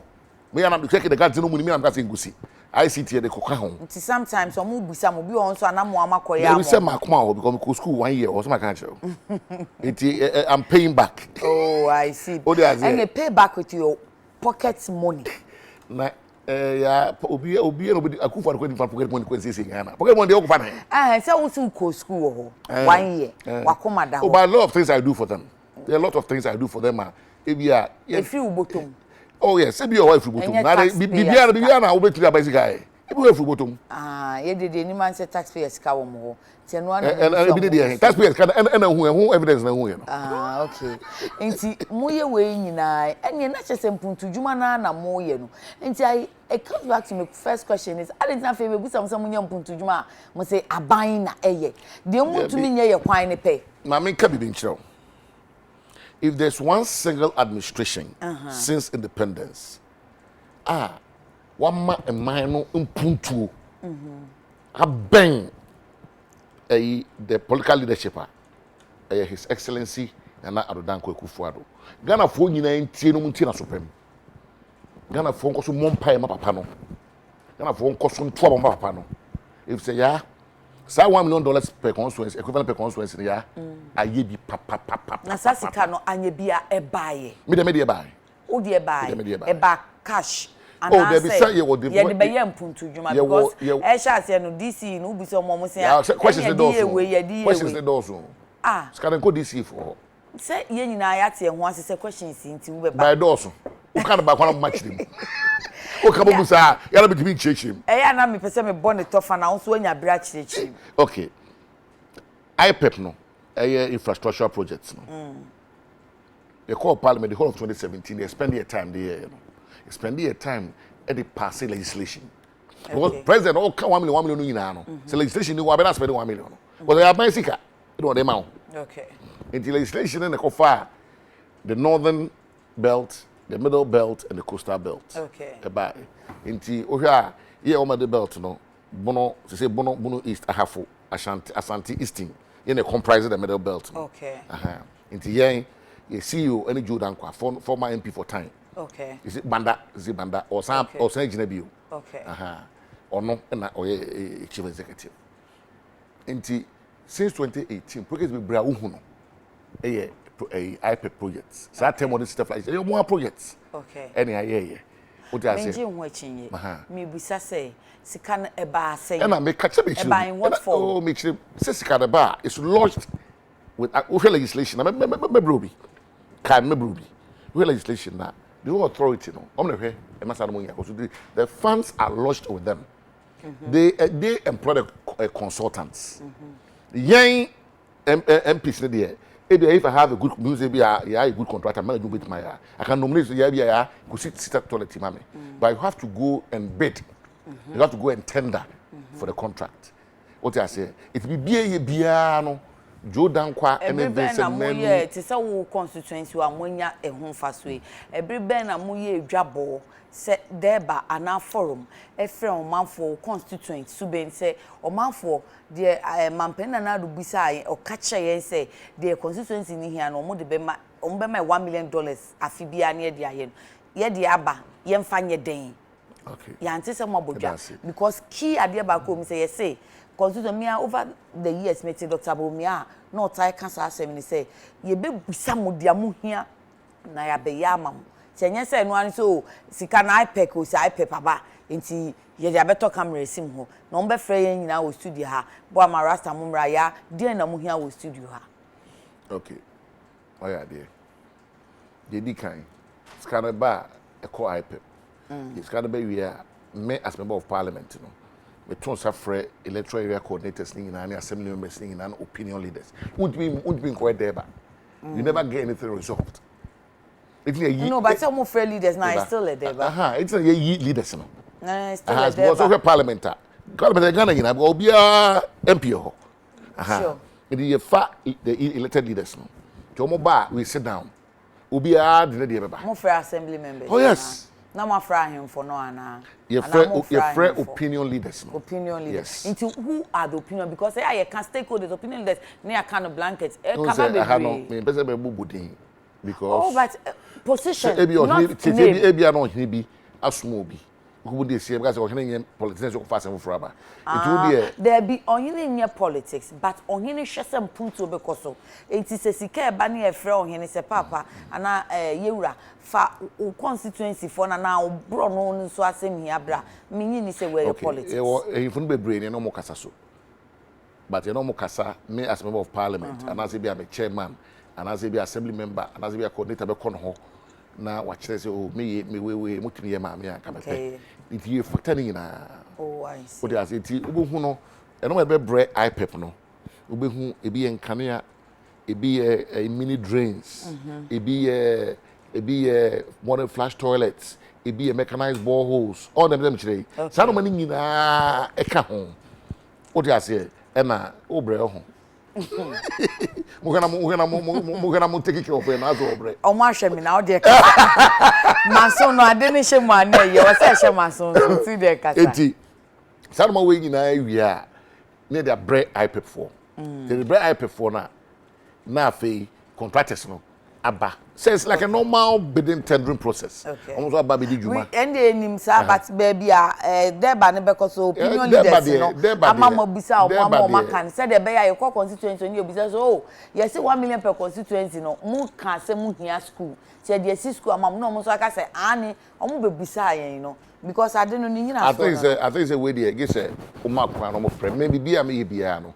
Me ya na do check the guards no mu nimi na mka say ngusi. ICT dey koka ho. Enti sometimes omo busa mo bi on so anamo amakoya mo. We say makoma ho because me school 1 year or so my can show. Enti I'm paying back. Oh, I see. And you pay back with your pocket money. Na ya obi akufa ko ni pocket money ko say Ghana pocket money dey okufa na say we still go school ho 1 year wakoma da ho but a lot of things I do for them. There are a lot of things I do for them ebia if you bottom oh yes say be your wife bottom na bibia na obetiri abasi guy ebi wife bottom ye dey ni man say taxpayers ka wo ho tenu an ebi dey taxpayers ka na hu evidence na hu ye no okay enti moye we nyina ene na chese mpuntu djuma na moye no enti I come back to my first question is I didn't feel we some munya mpuntu djuma mo say aban na eye de muntu mi nye ye kwan ne pe ma me ka bibi nchiro if there's one single administration since independence one man no mpuntu aben the political leadership His Excellency Nana Adodanko Akufo-Addo. Ghana fo nyina ntie no muntie na sopem. Ghana fo nkoso mompai ma papa no. Ghana fo nkoso ntoa ma papa no. If say ya say $1 million per constituency equivalent per constituency ya aye bi papa. Na sasika no anye bia ebaye. Me de ebaye. O de ebaye. Eba cash. Oh, there be say you de be ye mpuntu djuma because e sha say no DC no bi so mo say questions the doors. Questions the doors. Scan go DC for. Say ye nyina ya te ho asese questions nti wo be ba. By doors. Who can ba kwa na match them. O ka bo sa ya na bitimi chechim. Ya na me pese me born tofa na so anya bra chechim. Okay. IPEP no. Infrastructure projects no. They call parliament the whole of 2017 they spend their time there, you know. They spend their time at the passing legislation. Because president all 1 million you know. So legislation you are spending 1 million. But they are basic. You know the amount. Okay. Into legislation in the COFA, the northern belt, the middle belt, and the coastal belt. Okay. About into Ohia, yeah, over the belt, no. Bono, to say Bono East, Ahafo, Ashanti Easting, in the comprise the middle belt. No. Okay. Into Yang, you see you any Jordan, former MP for time. Okay. Is it Banda, or some Eugene? Okay. Or no, or chief executive. Into since 2018, projects with Brauhuno. A IPEP projects. So I tell you stuff like that. More projects. Okay. Any what I say? Me bisa say sikan eba say. And I make catch up. Eba in what form? Oh, make sure sikan eba is lodged with official legislation. I me brobi. Can me brobi. Official legislation now. The whole authority no. I'm not here. The funds are lodged with them. They employ consultants. Young MPs there. If I have a good music, a good contractor, I'm do with my I can nominate the go sit at toilet mame. But you have to go and bid. You have to go and tender for the contract. What I say, it be biano, Jordan kwa and to say wo constituency wa monya e ho faswe. Every ben na moye dwabo se deba ana forum e frem manfo constituent suben se o manfo de mampena na do bisa o kacha yen se de constituency ni hia no mo de bema o bema $1 million afibia na de aye ye de aba ye mfa nye den. Okay. Ya antise mo bodwa because key ade ba ko mi say ye say constitution me over the years meeting Dr. Bomia no tie cancer asem ni say ye be busa mo dia mo hia na ya be ya mam chenye say no an so sika na IPEC o si IPEC aba enti ye dia beto camera sim ho no mbe frɛ ye nyina wo studio ha bo amarasta mo mra ya die na mo hia wo studio ha. Okay. Oh yeah there. they decline. Scanner bar a co IPEP. It's kind of be me as member of parliament, you know. We turn suffer electoral area coordinators in and assembly members in and opinion leaders. Won't be quite there, but you never get anything resolved. No, but some of our leaders now is still there. It's a ye leaders, no. Still there. Was over parliament. Parliament Ghana, I will be a MPO. Sure. It is the elected leaders, no. Jomo Bar, we sit down. Ubi a the more for assembly members. Oh, yes. No more fry him for no ana. Your friend opinion leaders. No? Opinion leaders. Yes. Into who are the opinion? Because I can stakeholders opinion leaders near kind of blankets. Because oh, but position. Not name. Who would they say because politicians of fast and forever? It would be there be only near politics, but on any shesem punto because it is a sika bani a friend on his papa and yura for constituency for now brown so as him here bra meaning is a way of politics. If you be brain, no more casaso. But you know more casa me as member of parliament and as be a chairman and as be assembly member and as be a coordinator be kon na watch say oh me we mutimi ye ma me aka me if you fatani na oh I see what dey say ti obohu no e no be bre IPEP no obohu e bi enkanea e bi mini drains e bi modern flush toilets e bi mechanized boreholes all them chire sa no mani nyina e ka ho what dey say e na obre ho Mugana mo take care of na zo obre. O ma hwe me na o de ka. Mason no ade ne hye mo ane ye o se hye mason so ti de ka sa. Enti. Sa no we nyina wi a ne de bre IPEP for. The bre IPEP for na afei contractors no aba. So it's like a normal bidding tendering process. Almost about bidding juma. And the name sir but baby there ba ne be ko so opinion leaders no. Amama bisa o mama kan say the be ya your constituency ni obisa so oh you say 1 million per constituency no mu kan say mu hia school. Say the school amam no mo so aka say ani o mu be bisa yen no because I don't know ni na so. I think say we dey get say o ma kwa no mo friend maybe bia me bia no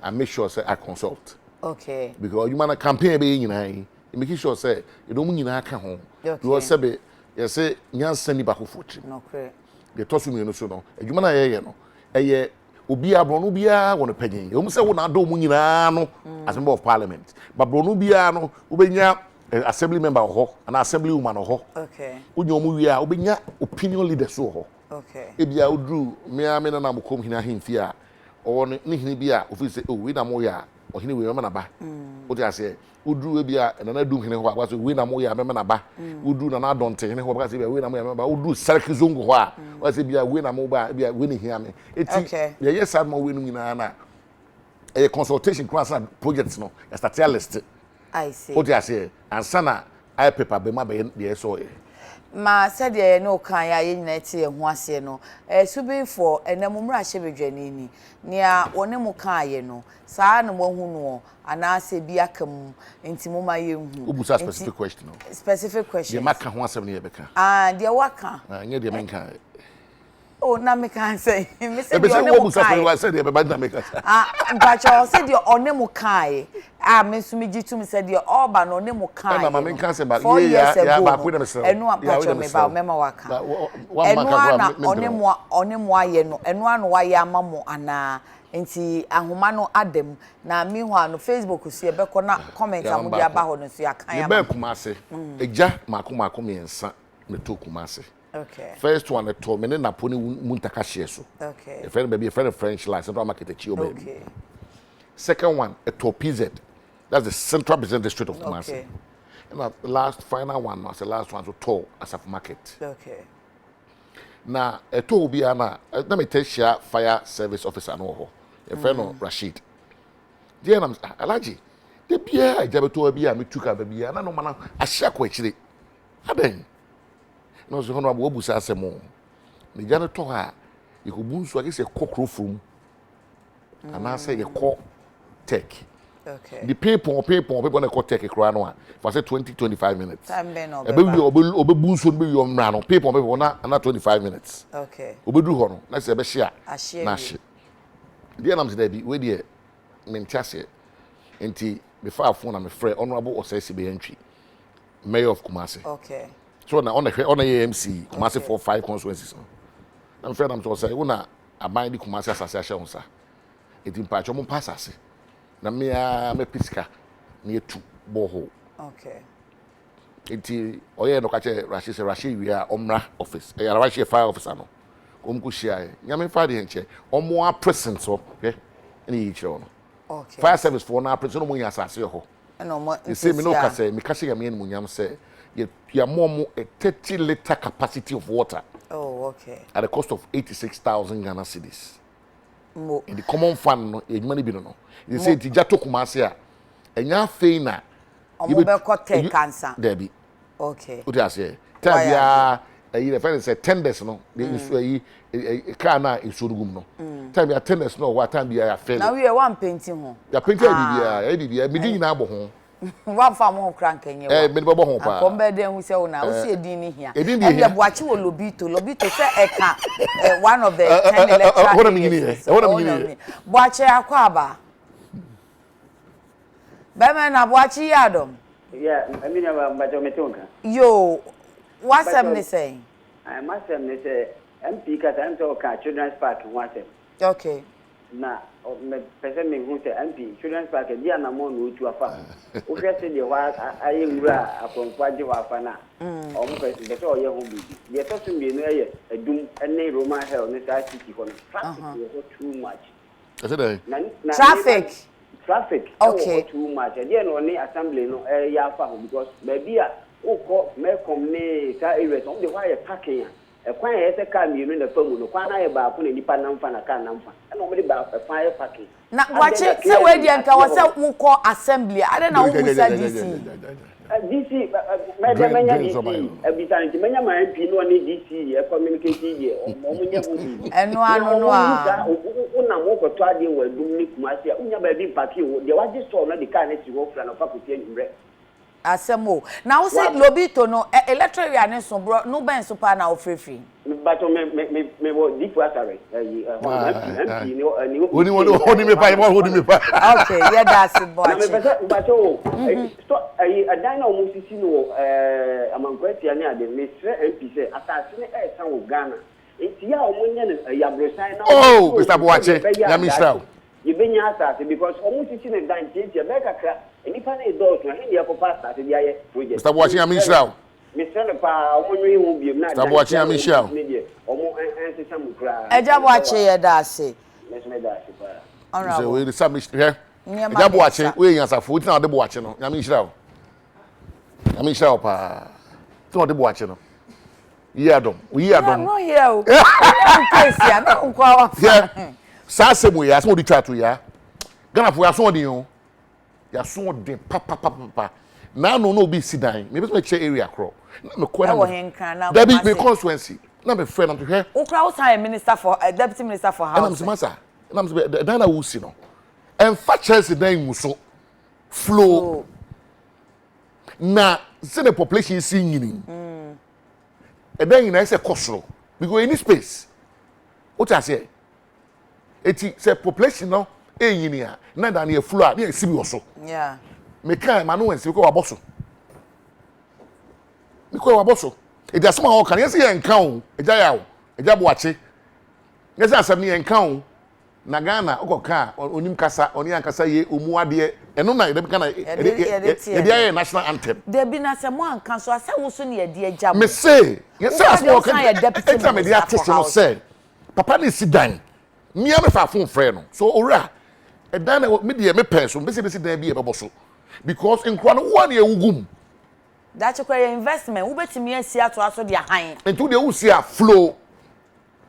I make sure say I consult. Okay. Because you man campaign be nyina making sure say you don't mean aka ho you say you say nyansa ni ba ko fotri no okay the tosu mi no so no adwuma na ye no eye obi abrono bia won pagin you say won ado mu nyina no as member of parliament but brono bia no obenya assembly member ho and assembly woman ho okay unyo mu wi a obenya opinion leader so ho okay e bia odru me na na mokom hina himfi a o ne hini bia office oh we na mo ya o hini we na ba o ti ase udru e bia na na dum hene ho akwa so we na mo ya me na ba udru na na donte hene ho akwa so bia we na mo ya me ba udru sarki zongo ho a wa se bia we na mo ba bia we ni hia me eti ye yes am we no nyina na e consultation class na projects no ya start list I see o ti ase ansa na IPEP be ma be de so e ma said ye no kan ya ye nyina tie ho ase no subin for enamumra hye bedwane ni nia woni mu kan ye no saa na mo hu no ana se bi akam enti mo ma ye hu ubusa specific question no specific question ye maka ho asem ne ye beka de waka nye de menka oh na me kan say me say de onemu kan I said de be na meka mpacho say de onemu kan me sumi jitum say de oba no onemu kan na me kan say ba ye ya ba ku na me say enu ampacho me ba mema waka enu na onemu aye no enu anu wa ye amamo ana enti ahoma no adem na mi ho ano Facebook si ebeko na comment amudi aba ho no so yakan ya be kuma ase eja mako miensa me to kuma ase. Okay. First one the to me na poni muntaka hye so. Okay. A friend baby a friend of French line central market e chi baby. Okay. Second one a to PZ. That's the central business district of Kumasi. Okay. And the last final one was the last one to toll as of market. Okay. Now a to be ana let me tell share fire service officer no ho. A friend of Rashid. Dear I'm Alaji. The bia I jabe to bia me tuka bia na no mana a share kwa chire. Aden. No so hono abo busa asemo me gya no to ha yekobunsu ake se kokro from ana say ye call tech okay the people na call tech kra no a for say 20-25 minutes time be no obebunsu be yo mra no people na 25 minutes okay obedu ho no na say be share na share dia nam say bi we dey me ntiase enti before phone na me frɛ honorable osesi be Antwi mayor of Kumasi. Okay. So on the AMC, Kumasi for 5 constituencies. I'm afraid I'm to say, una aban di Kumasi association sa. It in patch mo passase. Na me piska near 2 borehole. Okay. Iti oye no kache Rashi we are Omra office. E Rashi fire officer no. Komku share. Nyame fa de enche. Omo a present so, okay? Any each no. Okay. Fire service for na present no mo yasase ho. No mo. You see me no ka say, me ka say me mu nyam say you more a 30-liter capacity of water. Oh, okay. At a cost of 86,000 Ghana cedis. Mo. In the common fund no, e money bi no. You say ti jato Kumasi a. Enya fe na Omo be ko take cancer. Debi. Okay. What you say? Tell ya the friend say tenders no. The issue car na isurugum no. Time ya tenders no what time ya fail. Now we one painting ho. Ya painting bibia me din na bo ho. One farm ho crank enye wa. Me bo ho pa. Kombe den hu se una wo se din ni hia. E de Boakye wo lobito se eka one of the 10 electoral. What am mean? Boakye akwa aba. Bema na Boakye yadom. Yeah, I mean about Metonka. Yo, what's them say? I must say MP cat and talk children's park in WhatsApp. Okay. Na person me who say MP children's park e dia na mo no tu afa. O hwe se de wa aye nwura akonkwaje wa afa na. O mo person de so ye ho bi. De to so me no ye adum ene Roman hell ne sa city ko no. Traffic is too much. I said Traffic. Okay. Too much. And then only assembly no ya fa because maybe a o me come ne sa areas on the why parking e kwan e se car mi no na famu no kwan na ye ba ko na nipa na mfa na car na mfa e no me ba fire parking na Boakye se we di anka wo se wo ko assembly ade na wo musa DC DC menya DC abitanti menya ma MP no ni DC e communicate die o mo nya bu eno anu no a una mo ko to ade wa dum ni Kumasi a unya ba bi parking wo de waje store na de car na ti wo fra na fakulty nwure asemo na wo say lobito no electoral area ne so bro no ben so pa na ofrefi but me wo deep water MP Hold me pa. Okay, yeah, that's it, Boakye. But so a dino musisi no amankwati ani ade me MP say asase ne e san wo Ghana enti ya omunye ne ya brosan na oh Mr. Boakye nyame israel you been asase because omusisi ne dan enti e be kakra enipa na edot na he ya papa asase dia ye project Mr. Boakye nyame israel Mr. pa omunwe hu biem na Mr. Boakye nyame israel omo ensesa mu kra Eja Boakye ye da ase me da ase pa so we the submission here Eja Boakye we yan safo ti na de Boakye no nyame israel pa ti na de Boakye no yadom no here o case ya na nkwa wa sa semu ya so di twatu ya Ghana fo ya so di o ya so di pa na no obi sidan me be che area kro na me ko na there be constituency na me friend am to here ukra usan minister for deputy minister for house and I'm masa and I'm Dana Wusi no and Chelsea dan muso flow na say the population is singing and then you say kosoro because any space what I say eti say population no enyini a na dan e flow a na esibi wo so yeah me kan ma no wensi ko waboso me ko waboso e da sama ho kan yesi ye nkan o eja ya o eja Boakye yesi asem ne ye nkan o na Ghana okoka onim kasa oni ankasa ye omu ade eno na edebi kana e dia national anthem debi na se mo ankan so ase wo so ne ye de eja me say yesi asem kan e me dia to so say papa ne si dan mia me fa fon frɛ no so owura e dan na me de me pɛ so me se dan bi e bɛbɔ because in kwano one ye wugum that your investment wo betimi asia to aso de ahan into the usia flow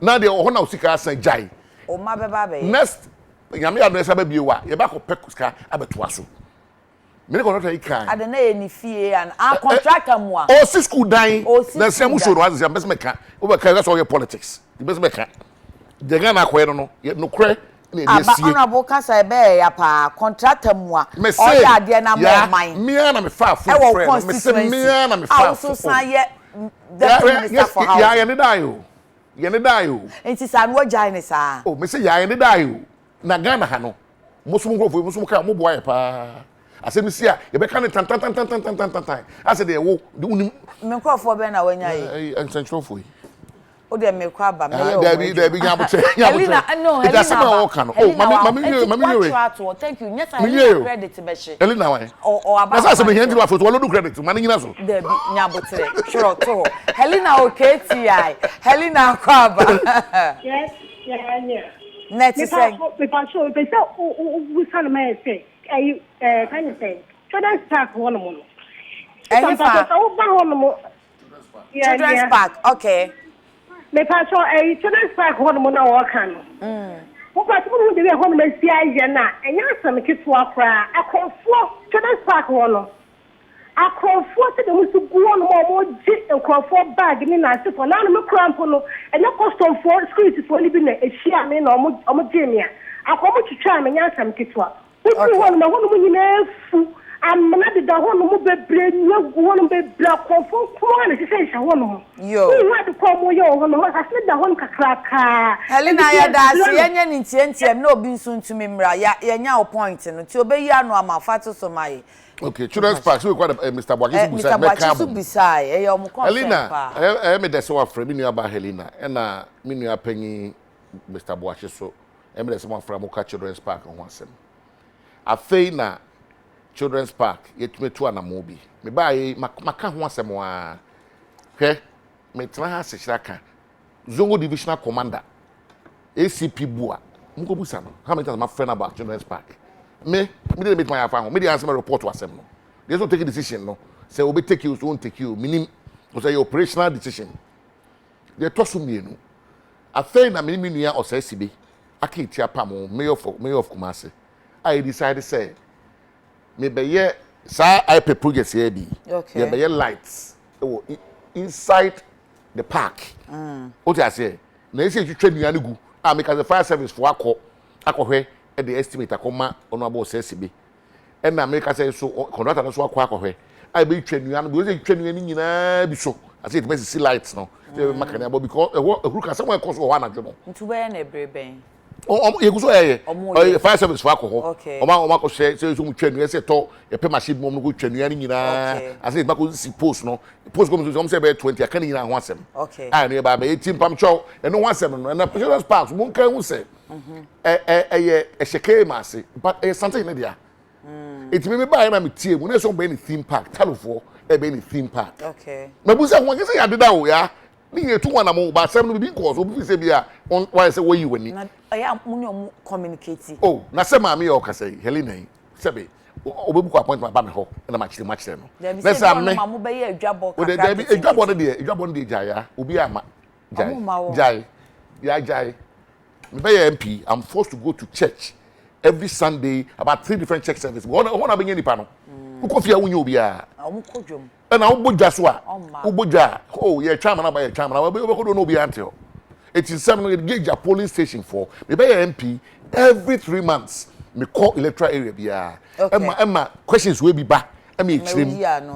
na de ho na usika asan jai o ma beba be next nyame adress aba biewa ye ba ko pekuska abeto aso me ko not ikan ade na ye ni fie an a contractor mo a o si school dan na se mu show was am best meka o be ka so your politics the best meka de Ghana ko no no kre Aba honorable kasa ebe ya pa contractor mu a o ya de na mo man me na me fa for friend me se me na me fa so san ye deputy minister for house ya ne dai o enti san wo jai ne sa oh me se ya ne dai o na Ghana ha no musum grofo musum ka mo boy pa asem si a ye be kan tan I said dey wo me nkofo be na wanya yi ensentrofo yi o de me kwa ba me yo there be nyabotre Helena no Helena it's a kan oh mami thank you yes I credit be she Helena why o aba na say me hand wa photo do credit man nyina so there be nyabotre sure to Helena o KTI Helena kwa ba yes net say me pa so be say we san me say can you say children's park one mo any park children's park okay me pa so children's park one mo na wo kan wo pa so mo de be ho me si aye na enya asam kitu akra akonfo children's park one akonfo se de musu guo no mo ji akonfo bag ni na se for na no crampo no enya custom for security for ni bi na ehia me na omo jemia akomo twitwa me nya asam kitu a wo ho no ho nyina fu amna de da ho no mo bebre nyagu ho no bebre akonfo ko na se se ho no yo ni wa de ko mo yo ho no asle da ho no kakraka Helena ya da se yenya ni ntiem na obi nso ntumi mra ya nya o point no ti obeyi anu ama fato so mai. Okay, children's park. So we call Mr. Boakye Mr. Boakye beside. Your Helena, me dese wa frame me about Helena. Na me nua panyi Mr. Boakye so. Me dese wa frame mo children's park on wansem. Afei na children's park yetime to anamo bi. Me ba yi maka ho asem wa. Hwe me tena ha sehira ka. Zongo divisional commander ACP Bua. Mko busa no. How many times my friend about children's park? Me didn't meet my afan. Me answer my report to asem no. There's no take a decision no. Say we take you, so won't take you. Meaning, was a operational decision. They toss me no. Afei na me nua o say sibe. Aka tia pam mayor of Kumasi. I decided say me be ye sa IP project here bi. Okay. Be ye lights inside the park. What I say? Na ese twetwa nua no gu. Ah make as a fire service for akọhwe at the estimate akoma honorable CCB and America say so contractor so akọhwe I be twanu an be twanu ni nyina bi so I say it makes see lights no say makanya but because who can someone cause for one adwo ntu be na ebreben you go so fire service for akọhọ o ma say so twanu say to e pe machine mom no go twanu ni nyina I say it make see post no post go so say be 20 aka ni nyina ho asem okay ah ne ba 18 pam chow e no ho asem no na children's parks mo kan hu say sheke mase but something in there it me buy na me tie mu na so be any theme park talofo e be any theme park okay me bu say won say ya deda o ya ni yetu wana mo ba sem no bi cause obi say bia on why say we you wani na ya mu communicate oh na say ma me o ka say Helena say be obebu ko appointment ba me ho na ma chire no na say me ma mo be ye adwabo kakra o de adwabo no de jaya obi ama jai MP, I'm forced to go to church every Sunday, about 3 different church services. One have been any panel. Who could fear when you be a and I'll book just what? Oh, yeah, chairman by a chairman. I will not be until it is 7 gauge a polling station for the MP every 3 months. Me call electoral area be Emma questions will be back. I mean,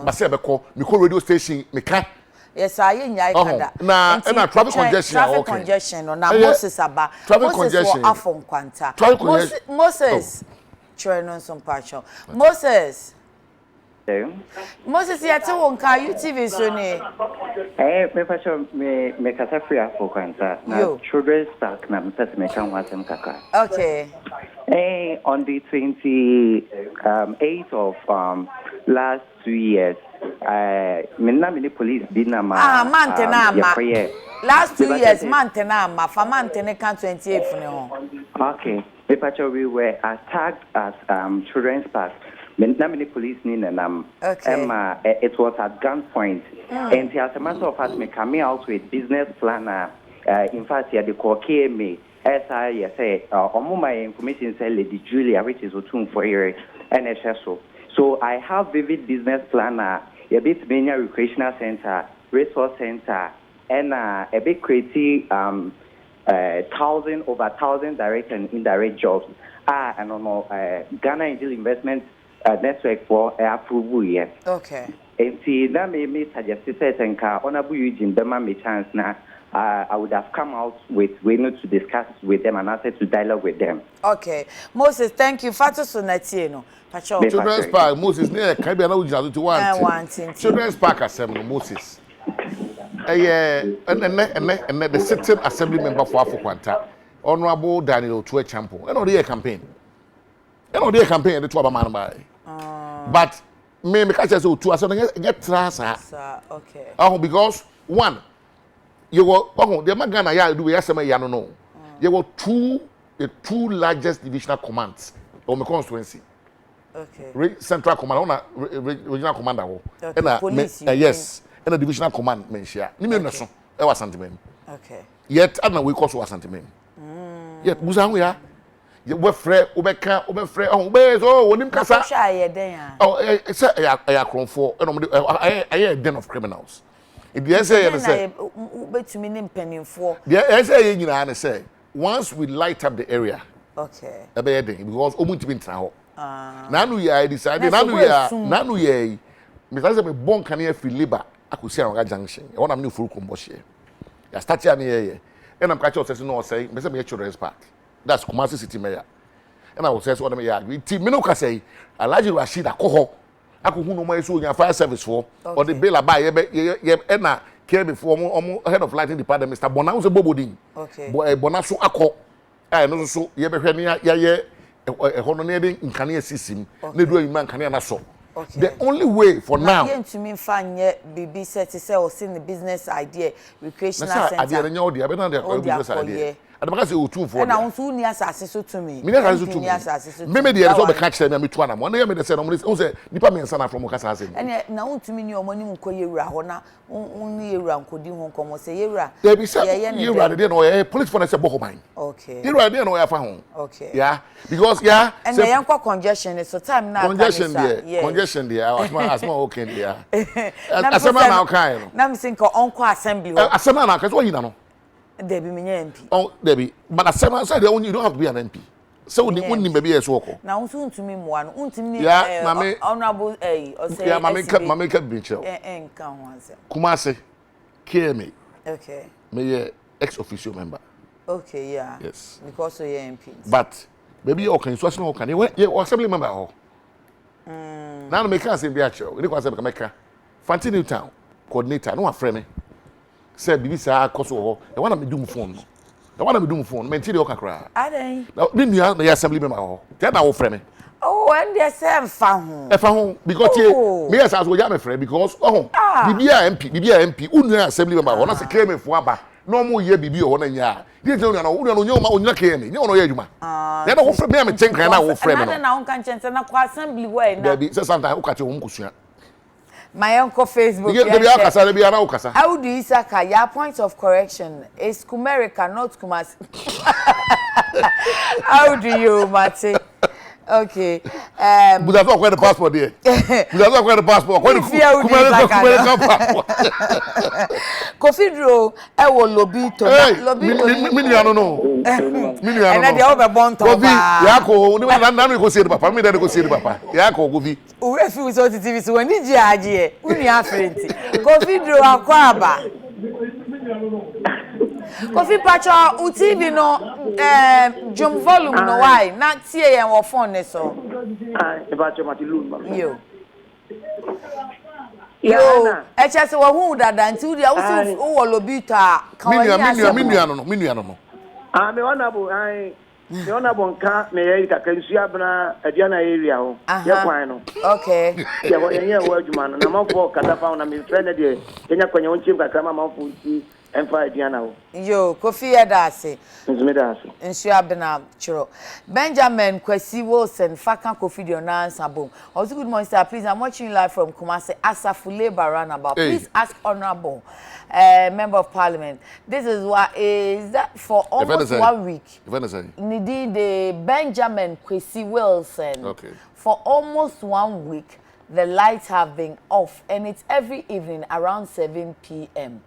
myself call me call radio station, me can. Yes, I nyai kada. Na traffic congestion. Traffic congestion no na Moses aba. Traffic congestion. Afon kwanta. Moses. Chwe some passion. Moses. Moses ya te wonka UTV so ni. Me passion me kasa free afon kwanta. Na children's park na mpese me kan wasem kaka. Okay. On the 28th of last 2 years many police dinner ma mantena ma last 2 years mantena ma fa mantene kan 28th ne ho okay we were attacked at children's park many police ni nam it was at gunpoint and as a matter of fact me coming out with business planner in fact the Boakye me as I say my information say Lady Julia which is Otun for here NHSO. So I have vivid business planner, a bit many recreational center, resource center, and a bit creative over 1,000 direct and indirect jobs. And Ghana Angel Investment Network for approval yet. Okay. And see that may suggest that Honorable Eugene Bema me chance now. I would have come out with to discuss with them and also to dialogue with them. Okay. Moses, thank you. Fatu Sunati, no. Children's Park, Moses, near Caribbean, to one. Children's Park Assembly, Moses. And the sitting assembly member for Afro Honorable Daniel Tue Champo. And on the campaign. And on the campaign, the 12 man by. But me catch us to us and get transfer. Okay. Oh, because one, you were the Magana ya do yasama yano no. You were the two largest divisional commands on the constituency. Okay. Central command, regional commander. Okay. Police. Yes. And the divisional command mention. Ni me naso. E wa sentiment. Okay. Yet adna we cause wa sentiment. Yet busa hu ya. Ye we frɛ obɛfrɛ be so wonim kasa. Oh, say ya kronfo. E no me a den of criminals. If you say you say betumi ne mpanimfo. The say you nyina na say once we light up the area. Okay. E be den because omuntimi ntra ho. Nanu ya decide nanu ya Mr. Say me bon kan ya fi labor akusi an junction. E wona me no furu kombo hye. Ya start ya me ye. And I'm catch us no say me say me children's park. That's Kumasi City Mayor. And I will say so me ya. Ti me no ka say Alhaji Rashid akoho. Akuhu no mo so nya fire service for or the bail buy ye na care before head of lighting department Mr. Bona so bobodin. Okay. Bona so akọ. No so ye be hwe ne ye hono ne de nkane system ne do ayuma nkane na so. Okay. The only way for now. Yen to me fanye bibi set to say or see the business idea recreational center. Na idea nya odi abena de business idea. Adama say o two for. Na unso ni asase so to me. Me na asase so to me. Me dey so be catch them me to na mo na me dey say no mo say nipa me nsa na from kasa say. Na untumi ni omo ni nko yewura ho na unni yewura nkodi ho nkomo say yewura. There be say yewura dey no police for na say boko man. Okay. Yewura dey no ya fa ho. Okay. Yeah, because yeah. And the yanko congestion so time na congestion there. Congestion there. Asma okay there. Asema na okay no. Na me think onko assembly ho. Asema na ka so yina no. Debbie MP. Oh, Debbie, but I said you don't have to be an MP. So the only maybe a swoko. Now soon to me one, yeah, mammy, honorable or say, yeah, mammy cut Mitchell. Kumase, care me. Okay. May ex-official member. Okay, yeah. Yes. Because of your MP. But maybe you can switch no can you assembly member. Now make us in the actual. You can make Fanti Newtown coordinator, no friend. Say bibi sa koso ho e wana me dum phone no e wana me dum phone me ntiri o kakra adan na me nua na assembly member ho te na wo frɛ me and they say fa ho because me as we ja me frɛ because bibi a MP unu assembly member ho na se claim fo aba no mo ye bibi ho na nya die je unu na onyo ma onya claim ni ono ye adwuma na wo frɛ me chenkran na wo frɛ me no na won kan chente na kwa assembly way na baby say sometimes wo ka che wo mkusua my uncle Facebook. How do you say your point of correction is Kumerica, not Kumasi? How do you, Mate? Okay. But that's not quite the passport there. That's not quite the passport. Kumerica passport. Kofidro, I will lobby to lobby. I don't know. And then the other bond. Yako, no go see the papa. Me that go see the papa. Yako, go be. We refuse to TV. So when did you add we are friends. Kofidro akwaba. Kofi Pacho, UTV no, jump volume no why? Not see your phone so. Yo, HS who that until the also who lobita. Minu no. Me honorable the honorable nka me Erika kansu abna adiana area ho. Ye kwan no. Okay. Ye wo adwuma no na mafo kadafa na me friend de kenya kwanya wonchim kakra ma mafo nti emfa adiana ho. Yo, Kofi Edase. Nzumedase. Nsu abna chiro. Benjamin Kwesi Wilson Faka Kofi de Onansa bom. Also good morning sir, please I'm watching live from Kumasi Asafule Baranabout. Please ask honorable member of parliament. This is what is that for almost 1 week. Indeed, the Benjamin Kwesi Wilson. Okay. For almost 1 week, the lights have been off, and it's every evening around 7 p.m.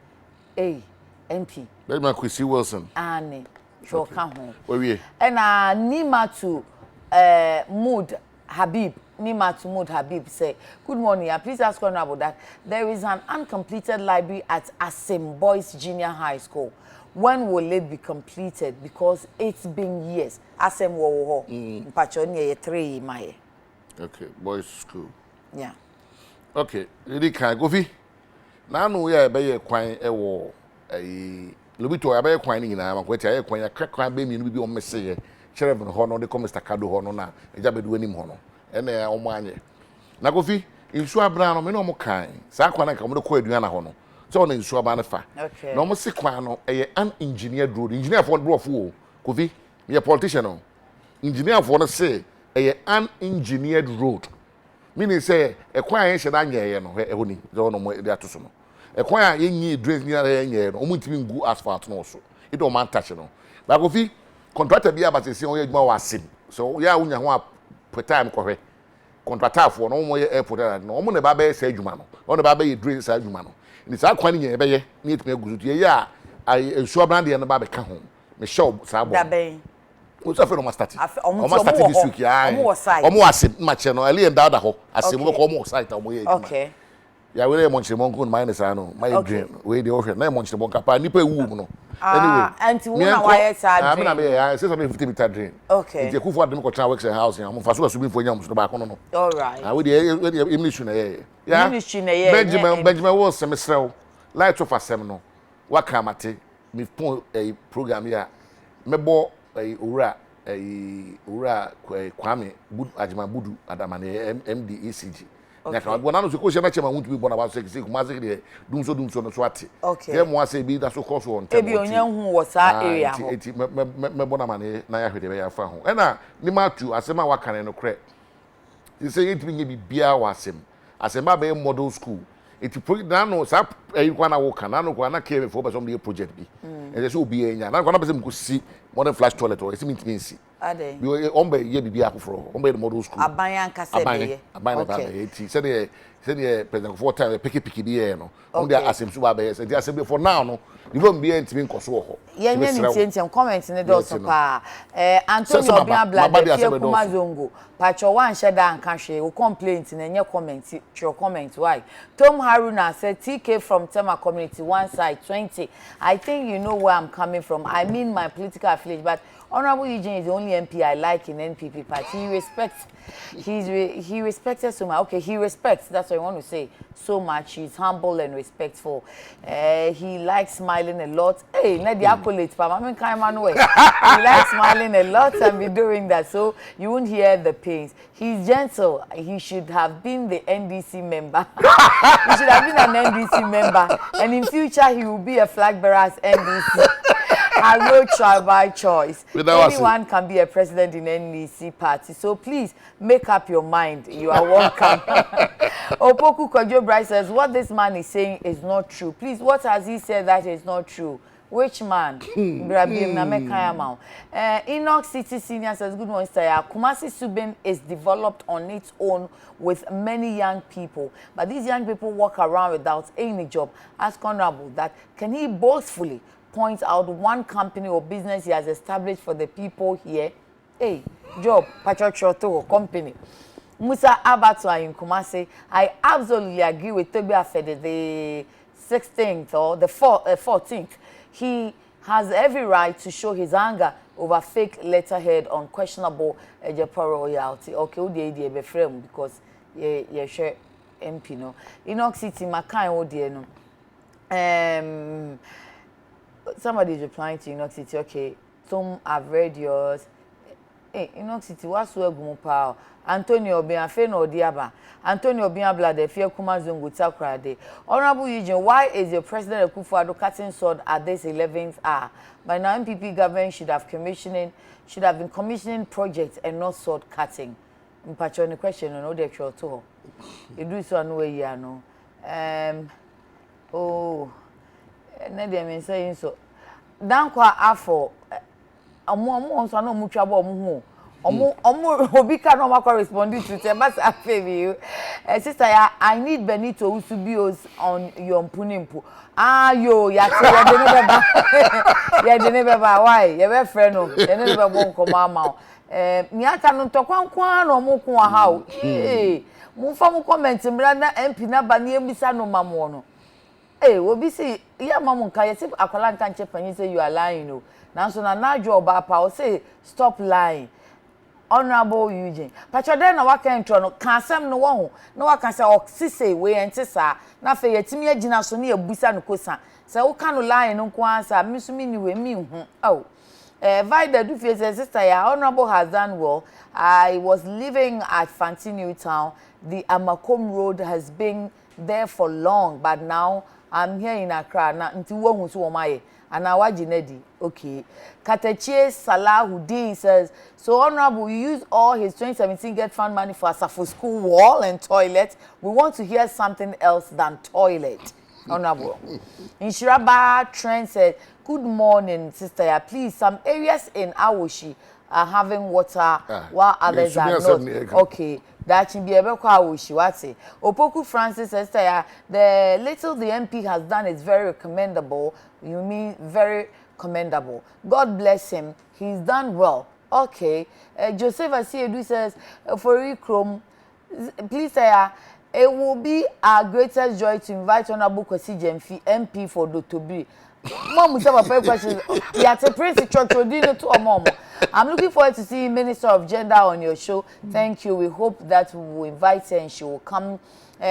Hey, MP. Benjamin Kwesi Wilson. Annie, sure come home. Where we? And Nima to Mood Habib. Nima Tumud Habib say, good morning. Please ask Honorable that there is an uncompleted library at Asim Boys Junior High School. When will it be completed? Because it's been years. Asim wo Mpachoni 3 my. Okay, boys school. Yeah. Okay, really can go fi. Now no we be kwan e wo lobito ya be kwan ni na makwati ya kwan ya krakran be mi no bi o mese sheriff no ho no de come Mr. Kado ho no na eja bedu anim ho no ene ya omo anye na go fi insu abra no me no mo kan sa kwan na ka mo de ko aduan na ho no so na insu aba na fa na mo se kwan no e an engineered road engineer for bro fo go fi me a politician no engineer for no say e an engineered road meaning say e kwan yen hye na nyeye no e ho ni so no mo de atoso no e kwan a yenyi drains ni na yenye no o mutimi ngu asphalt no so e do man touch no ba go fi contractor bi abasese on yeduma wasim so ya unya ho a time ko hwe contractor for no mo ye airport no mo ne ba be say adwuma no o ne ba be drain say adwuma no ni sa kwan ni be ye ni etuma guzu ye ya ensuo brand ye no ba be ka ho me show sa bo da ben o so fe no ma start o start this week ya o mo wasim match no ali and da ho asim ko mo site o mo ye adwuma okay ya we monchi monko minus ano my dream we dey ohwe na monchi monka pa nipa ewu no anyway anti wona why sad dream me na say 50-meter dream okay nti ekufo adem ko try work say house am fa so asu bi fo nyam so ba kono no all right we dey ministry na ye ya ministry na ye Benjamin was semestral light of asem no waka mate me pon program ya mebo owura Kwame Ajima Budu Adama na MD ECG na ka go na no so ko se na chema huntu bi bona ba so se kuma se de dum so no so ate ye mo ase bi da so course on time e bi onya hu wo sa area ho eti me bona mane na ya hwede be ya fa ho e na ni ma tu asema waka ne no kre se eti bi nye bi bia wa asema be model school eti na no sa kwa na wo kana no kwa na ke for be some dey project bi e se obi enya na kwa na be se mko si modern flash toilet or esi minti ade bi ombe ye bibia akofro ombe model school aban kase de aban ba eti se de president for time piki bi ye no onde asemsu ba be se de asem for now no nivo mbia ntimi nkoso ho ye nye ntiem comment ne do so pa Antonio Obiabla de fie kuma zongo pacho wan sheda anka hwe o complaint na nye comment your comment why Tom Haruna said TK from Tema community one side 20 I think you know where I'm coming from I mean my political affiliation but Honorable Eugene is the only MP I like in NPP party. He respects, he respected so much. Okay, he respects, that's what I want to say, so much. He's humble and respectful. He likes smiling a lot. Hey, not the accolades, but I mean, he likes smiling a lot and be doing that, so you won't hear the pains. He's gentle. He should have been the NDC member. He should have been an NDC member. And in future, he will be a flag bearer as NDC. Has no trial by choice. Anyone can be a president in NDC party. So please make up your mind. You are welcome. Opoku Kojo Bright says, what this man is saying is not true. Please, what has he said that is not true? Which man? Enoch City Senior says, good morning, sir. Kumasi Subin is developed on its own with many young people. But these young people walk around without any job. Ask Honorable that, can he boastfully point out one company or business he has established for the people here? Hey, job, patrioto company. Musa Abatwa in Kumasi, I absolutely agree with Toby Afede, the 16th or the 14th. He has every right to show his anger over fake letterhead on questionable Japan royalty. Okay, who the be frame because you share MP no. Enoch City Makai wo de no. Somebody is replying to Enoch City. Okay, Tom, I've read yours. Hey, Enoch City, what's where Gumupa? Antonio Obiafe no Diaba. Antonio Obiabla de Fie Kumazungu Takrade. Honorable Eugene, why is your President Akufo-Addo cutting sword at this 11th hour? By now, MPP government should have been commissioning projects and not sword cutting. Mpacho ni question no de twa to. You do so no way ya no. Na dem me say so dan kwa afọ omo so na omutwa ba omo hu omo obi ka no ma correspond to te but afebi sister ya I need Benito Usubios on your mpunimpu yo ya te ya de ne beba why ya be friend no ya ne be bon ko mama mi aka no ntokwankwa na omukun aha o mu fa mu comment mra na MP na ba na emisa no mamo no obi si ya mamu nka yesi akwala nka nche panyi say you are lying no nanso na najo oba pa o say stop lying. Honorable Eugene. Pacho na waka entro no kansem no wo ho na waka say oksise we ente sa na fe yetimi agina so na ebusa no kosa say wo ka no line no nko ansa misumi ni we mi hu Vida do face sister ya Honorable has done well. I was living at Fantini Town. The Amakom Road has been there for long, but now I'm here in Accra na nti wo hu so wo maye ana wajinedi. Okay. Adekye Salahuddin says, so Honorable, you use all his 2017 Get Fund money for Asafo school wall and toilet. We want to hear something else than toilet. Honorable. Nsroma Trent said, good morning, sister. Yeah, please, some areas in Awoshi are having water while others are not. Okay. That should be able to Awoshi. What's it? Opoku Francis says, the little the MP has done is very commendable. You mean very commendable. God bless him. He's done well. Okay. Joseph Asiedu says, for Ikrom, please say, it will be our greatest joy to invite Honorable Kwesi Jemfi MP for Dotobri. Mom, we have a question. Yate Prince Church to mom. I'm looking forward to seeing Minister of Gender on your show. Thank you. We hope that we will invite her and she will come.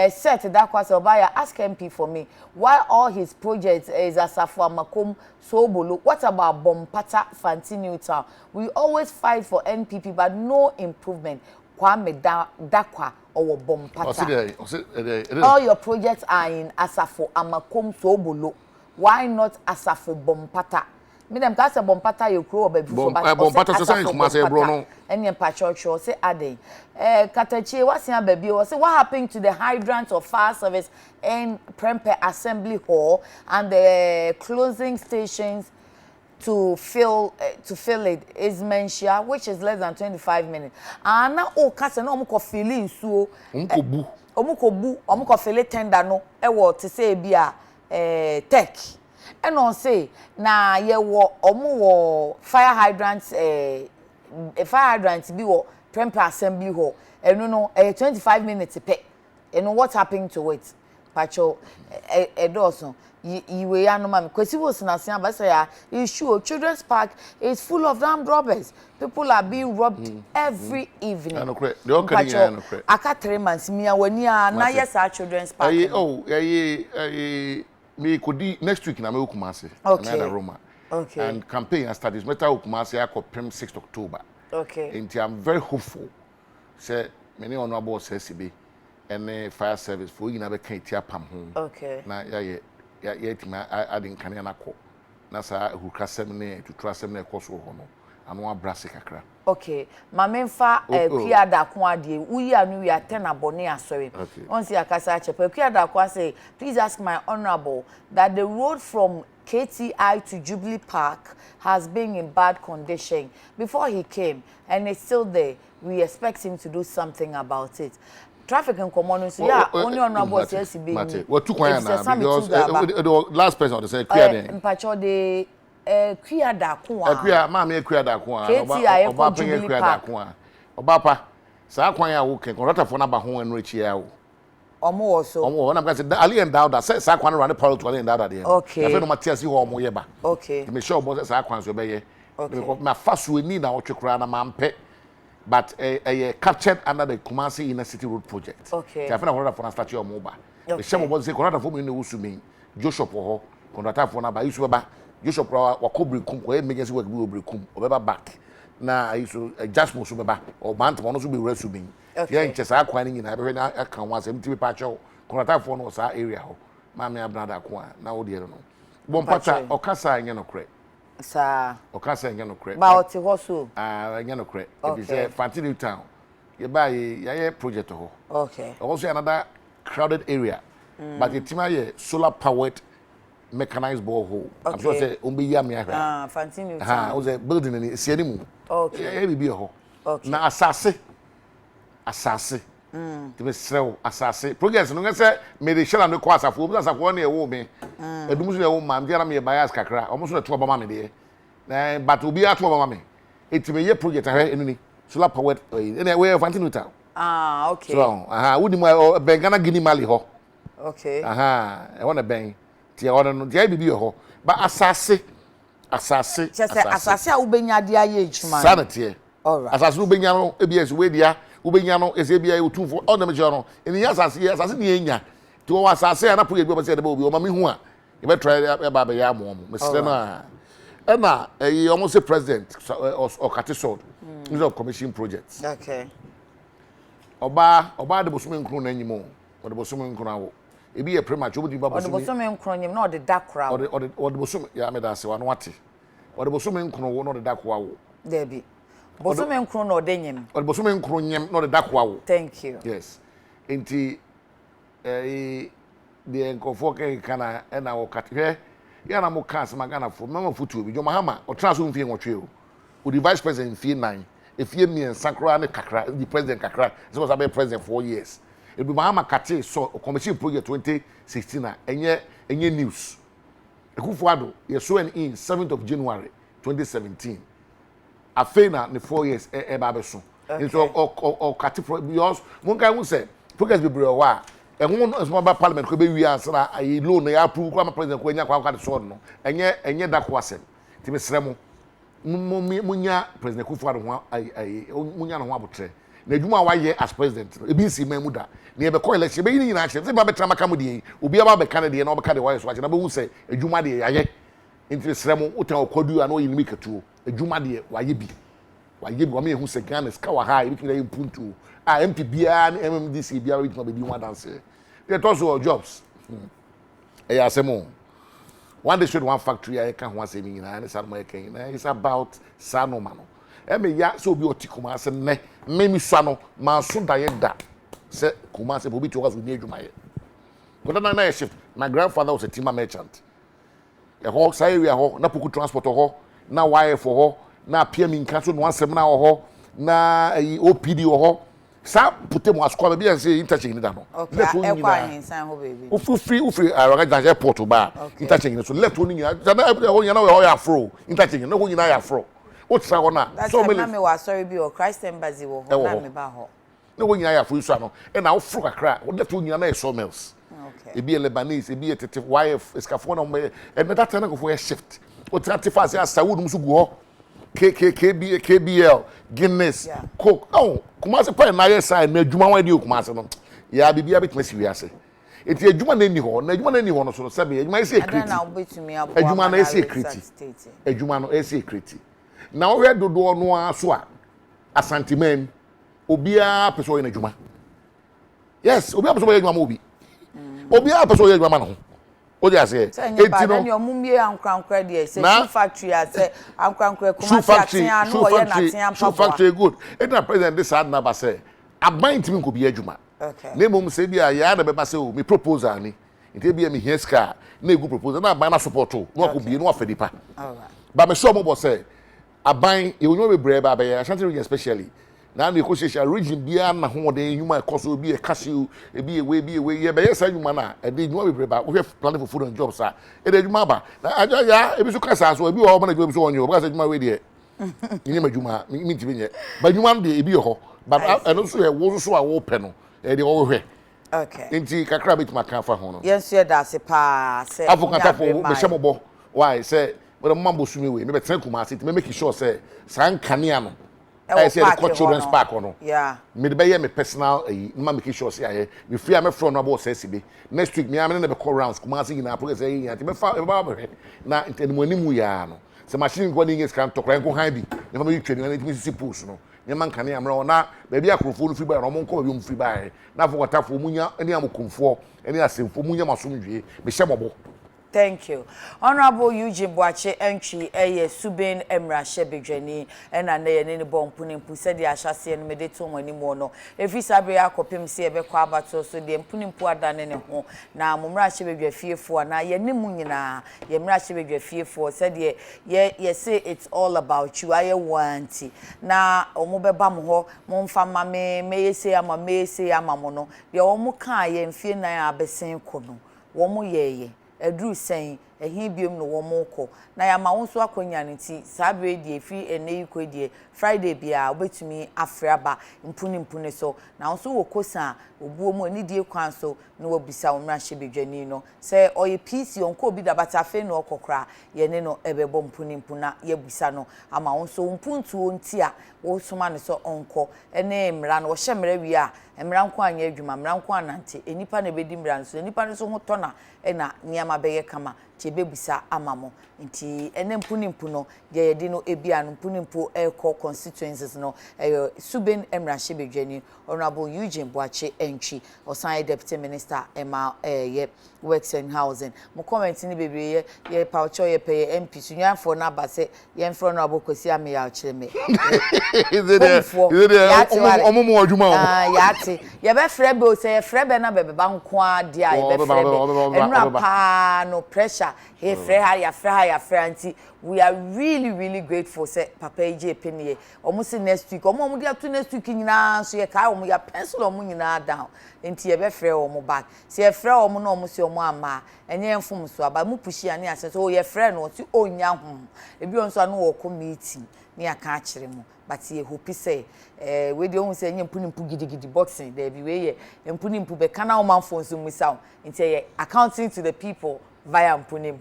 Set that question by ask MP for me. Why all his projects is Asafo Amakom Sobolo? What about Bompata Fantini Town? We always fight for NPP, but no improvement. Kwame Dakwa or Bompata. All your projects are in Asafo Amakom Sobolo. Why not Asafo Bompata? Me dem ka say Bompata you grow baby for but Bompata so say kuma say bro no. Any patrol say Adekye. Adekye what's here baby? Say what happened to the hydrant of fire service in Prempeh Assembly Hall and the closing stations to fill it is Menshia, which is less than 25 minutes. And now o ka say no mo ko fill in so omuko fill tender no e wo to say bia tech. And on say na ye wo omo fire hydrants fire hydrants bi wo Prempeh Assembly Hall eno no 25 minutes pe eno what happened to it pacho edoso yiwe ya no mama kwesi wo sinasia ba say ya issue children's park is full of armed robbers. People are being robbed every evening. Pacho aka 3 months mi awani na yes our children's park me could next week na me Kumasi okay. Roma. Okay. And campaign has started. Meta Kumasi I ko 6th October. Okay. And I'm very hopeful. Say many honorable CCB and fire service for you na be kan tia pam ho. Okay. Na ya tima adin kan na ko. Na sa hu kasem ne to trasem ne ko so ho no. Anu abrase kakra. Okay. Mamemfa Kwiada ko ade uyi anu ya 10 abone asori. On see akasa chepe Kwiada ko say please ask my honorable that the road from KTI to Jubilee Park has been in bad condition before he came and it's still there. We expect him to do something about it. Traffic in common so yeah only honorable says be what two kwan na because the last person on the say Kwiada mpacho de Kwiada ko a Kwiada ma me Kwiada ko a oba pen Kwiada ko a oba pa sa kwan ya wo ken contractor for na ba ho enu echi ya wo omo also omo na because Ali and Dauda say sa kwan run parallel to Ali and Dauda there okay na fe no matias ho omo ye ba okay me sure bo sa kwan so be ye because ma faso ni na wo twekra na ma mpe but captured under the Kumasi Inner City Road project. Okay. I find a for a statue of Moba. The shame of say contractor for me no usumi. Joshua for contractor for na ba isu ba. Joshua wa kobri kum ko emergency work bi obri kum obeba back. Na isu just mo so beba or bant mo no so be resuming. Yeah in chesa akwan ni na be na aka wan asem ti pa cho contractor for no sa area ho. Ma me abnada ko na wo de no. Bompata okasa nye no kre. Sir. Okasa nye no kre. Ba oti ho so. Nye no kre. If you say Fantini Town. You buy a project ho. Okay. Also another crowded area. But the team solar powered mechanized borehole. Okay. I'm sure say umbi ya me ahwa. Fantini Town. Was a building ni si ani mu. Okay. Be ho. Okay. Na asase. To be srew asase. Project no say me dey share am ko asafo. Obi asafo na e wo me. Edumu so e wo mam, dia na me bias kakra. Omo so na to obama me dey. But obi ato obama me. Etime ye project ahwe enu ni. solar powered we vantinuta Okay. so wudi mo bengana gini mali ho Okay. E wona ben ti e wona no dia bibi ho ba asase a ubenya dia ye ejuma sanate all right asase ubenya no ebia we dia ubenya no ese ebia e otumfo o na me no eni asase ni enya ti wo asase na po ye bi o se de ba obi o ma me hu a e be try e ba ba ya mo me se na na almost a president or Katisod of commission projects. Okay. Oba de bosume nkru na anyimo. O de bosume nkru awo. E bi e premature obi ba bosume. O de bosume nkru nyim na o de dakra. O de bosume ya me da se wa no wate. O de bosume nkru wo no de dakwa wo. There be. Bosume nkru na o de nyim. O de bosume nkru nyim no de dakwa wo. Thank you. Yes. Enti the nkofo ke kana na wo katwe ya na mo cast magana for mama futu bi jo mahama o transfer mfie nwotwe o the vice president mfie 9 efie mien sankra ne kakra the president kakra so was about president 4 years e bi mahama kate so commission project 2016 na enye news ekufuado ye so in 7th of January 2017 afena ne 4 years e ba be so so o kate because mon kan hu say progress be brewa ehun Nsroma parliament ko be wi ansana ayi loan ya approve ko president ko nya kwa ka so no enye da ko asem ti mesre mo munya president Kufuor ho ayi munya no ho abotre na adwuma wa ye as president e bi si man mu da na ye be ko election be yin nyina che se ba betra maka mu de obi aba be kan de na obe ka de wa so ache na be hu se adwuma de yaye nti mesre mo utan okodu ana oyinimi ketuo adwuma de wa ye bi wa me hu se Ghana ska wa ha e bi kire impuntu MP bia na MMDC bia we tuma be di one dance. They also jobs. Asemo. One day should one factory I can once in and it's about Sano mano. Ya so be otikuma se ne memi sano ma so da yeda. Se kuma se bobi to was with adwuma ye. But na shift. My grandfather was a timber merchant. A ho say we ho na poku transport ho na wire for ho na PM in council no one seminar ho na OPD ho. Sa pute mo askwa be say interchange ni da no let one ni na ho baby ufri araga airport ba interchange so let one ni na ho nya na we ya afro interchange no ho nya ya afro o tra ho na so me me wa sorry bi o Christ embassy wo ho na me ba ho no ho nya ya afro so no e na ofro kakra o let one nya na so mills okay e bi Lebanese e bi tete YF escafo na me e na that na go for shift o tra tifa say asawu dum so gu ho KBL, Guinness, Coke. Oh, Kumasi pa na yes I na adwuma wan di Kumasi no. Ya bibia betuma si wiase. Enti adwuma na ni ho, na adwuma na ni ho no so sabe adwuma ese ekriti. Na obetumi abo. Adwuma na ese ekriti. Adwuma no ese ekriti. Na wo hwe dodo no aso a asantimen obia peso ye na adwuma. Yes, obia peso ye adwuma mo obi. Obia peso ye adwuma na ho. O dey say enti no ni omumie ankrankra dey say shoe factory say ankrankra Kumasi atia no ye na atia shoe factory good na president this ad na ba say aban timi ko bi adwuma okay na mum say bia ya na be ba say o me proposal ni enti bia me hiaska na egu proposal na aban na support o no ko bi no afedipa all right ba me sure mo bo say aban e wonyo be brave ba ya Ashanti region especially na na ko shesha region bia na ho de nhuma ekoso bi e cashew e bi we ye be yes nhuma na e de nhuma be ba we plan for food and jobs a e de nhuma ba na aja ya e bi so kasa so e bi ho ba na bi so onyo ba sa nhuma we de ni ma nhuma mi ti bi nye ba nhuma de e bi ho ba e no so e wo so a wo pe no e de wo hwe okay enti kakra bit maka fa ho no yes ye da se pa se avocado for be shemobo why say but mambo sumi we me be tren Kumasi ti me make sure say san kanea no I say the children's park no. Yeah. Me dey be me personal ma make sure say aye. Me free am from no about say be. Next week me am na be call rounds Kumasi na progress ayi ati me fa be na ntanimu animu ya no. Se machine go ni scan to kran ko han bi. Na me twani na me sisi post no. Ne man kan ya mra na ba bi akrofo no free ba no mo nko ba bi mo free ba na fo watafo munya ani amokomfo ani asemfo munya masomdwe me hye mobo. Thank you. Honorable Eugene Boakye Antwi Subin Emra Shebedwani na ye ne bompu ne mpu se de ahyase no mede to mani mo no efi sabre akopem se ebe kwa abato so de mpu ne mpu adane ne ho na momra Shebedwa fiefo na ye ne mu nyina ye mra Shebedwa fiefo se de ye say it's all about you aye wanti na omo beba mo ho mo mfa ma me yese ama mo no de omo ka ye mfie nan abesen ko no wo mo ye edru sen ehi biom no wo moko na ya ma wonso akonya ne ti sabre die fi ene iko die Friday bia obetumi afraba mpuni so na wonso wo kosa obuo mu ani die kwan so na wabisa wo mra hye bedwani no se oye PC onko obi da bata fe no okokra ye ne no ebebo mpuni na yabisa no ama wonso mpuntu onti a wo soma ne so onko ene mra no wo hye mra wi a mra nko anya adwuma mra nko anante enipa na bedi mra so enipa no so ho tona ena niama beye kama chebebisa amamo nti ene mpuni no de yedi no ebia no mpuni eko constituencies no suben emra shebedwani honorable Eugene Boakye Antwi osan deputy minister ema ye works and housing mo comment ni bebre ye paucho ye pay MP sunyanfo na base ye mfro no abokosi ame ya chireme omo adwuma yate ye be frebe o say ye frebe na bebe ba nko ade a ye be frebe enra pa no pressure he frɛ anti we are really grateful say papa EJ penye omo next week omo dia to next week nyina so ye kai omo ya pencil omo nyina down enti ye be frɛ omo back se ye frɛ omo na omo se omo ama enye mfom so aba mu pushi ani ase so ye frɛ no ti onya hom ebi onso anu wo committee ni aka akire mu but ye hope say we dey ohun say enye mpuni gidigidi boxing there be we ye mpuni be kana o manfo nso musa enti ye accounting to the people via mpuni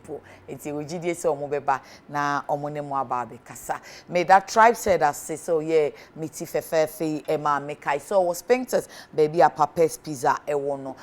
enti we gidie say omo beba na omo ne mo aba be kasa may that tribe said as say so yeah miti fefefe ema mekai so was painters baby a Papa's pizza ewo no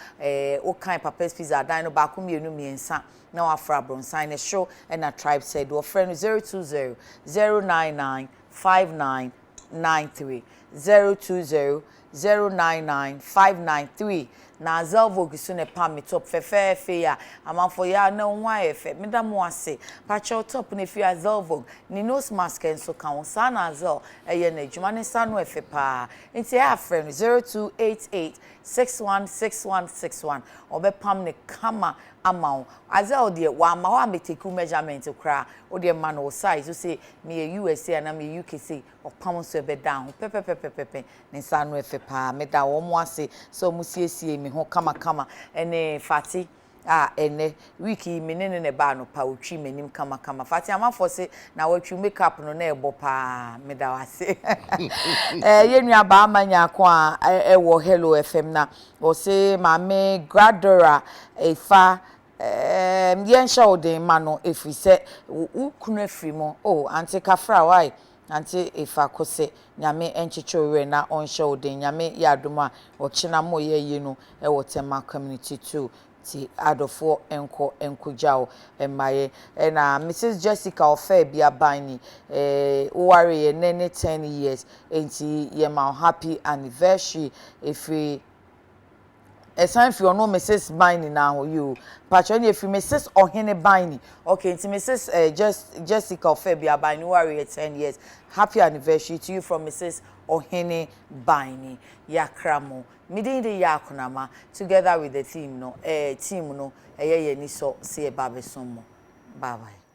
o kan Papa's pizza dan no ba ko mienu miensa na wa fra bronsan ne show and a tribe said your friend 020 099 5993 020 099 593 na zelvo gisu ne pa me top fefefe ya amanfo ya na nwa efe medamo ase pacho top ne fi zelvo ni nose mask enso kan sa na zel eye na adwuma ne sa no efe pa nti ya friend 0288 616161 obepam ne kama amount azel de wa ma wa meteku measurement kra o de man o size o say me USA na me UK say opam so be down pepepepepe ne sa no efe pa me da wo mo ase so mo siesie me ho kama ene fati ene wiki menene ne ba no pa otwi manim kama fati amafo se na watwi makeup no na ebo pa me da wase yenua ba amanya ko a ewo Hello FM na o se mame gradora efa yen show de mano efi se ukunu afri mo anti kafra why anti efa kose nyame enchichowe na on show de nyame yadoma o china mo ye no e wotema community too ti adofo enko jao emaye na Mrs Jessica ofa bia bani worry ye nene 10 years enti ye ma happy anniversary if esan fi ono Mrs Bini na ho you patroni if Mrs Ohene Bini okay nti Mrs Jessica Ofebia Bini worry 10 years happy anniversary to you from Mrs Ohene Bini yakramo midin de yakunama together with the team no team no eye ni so se babesomo bye bye.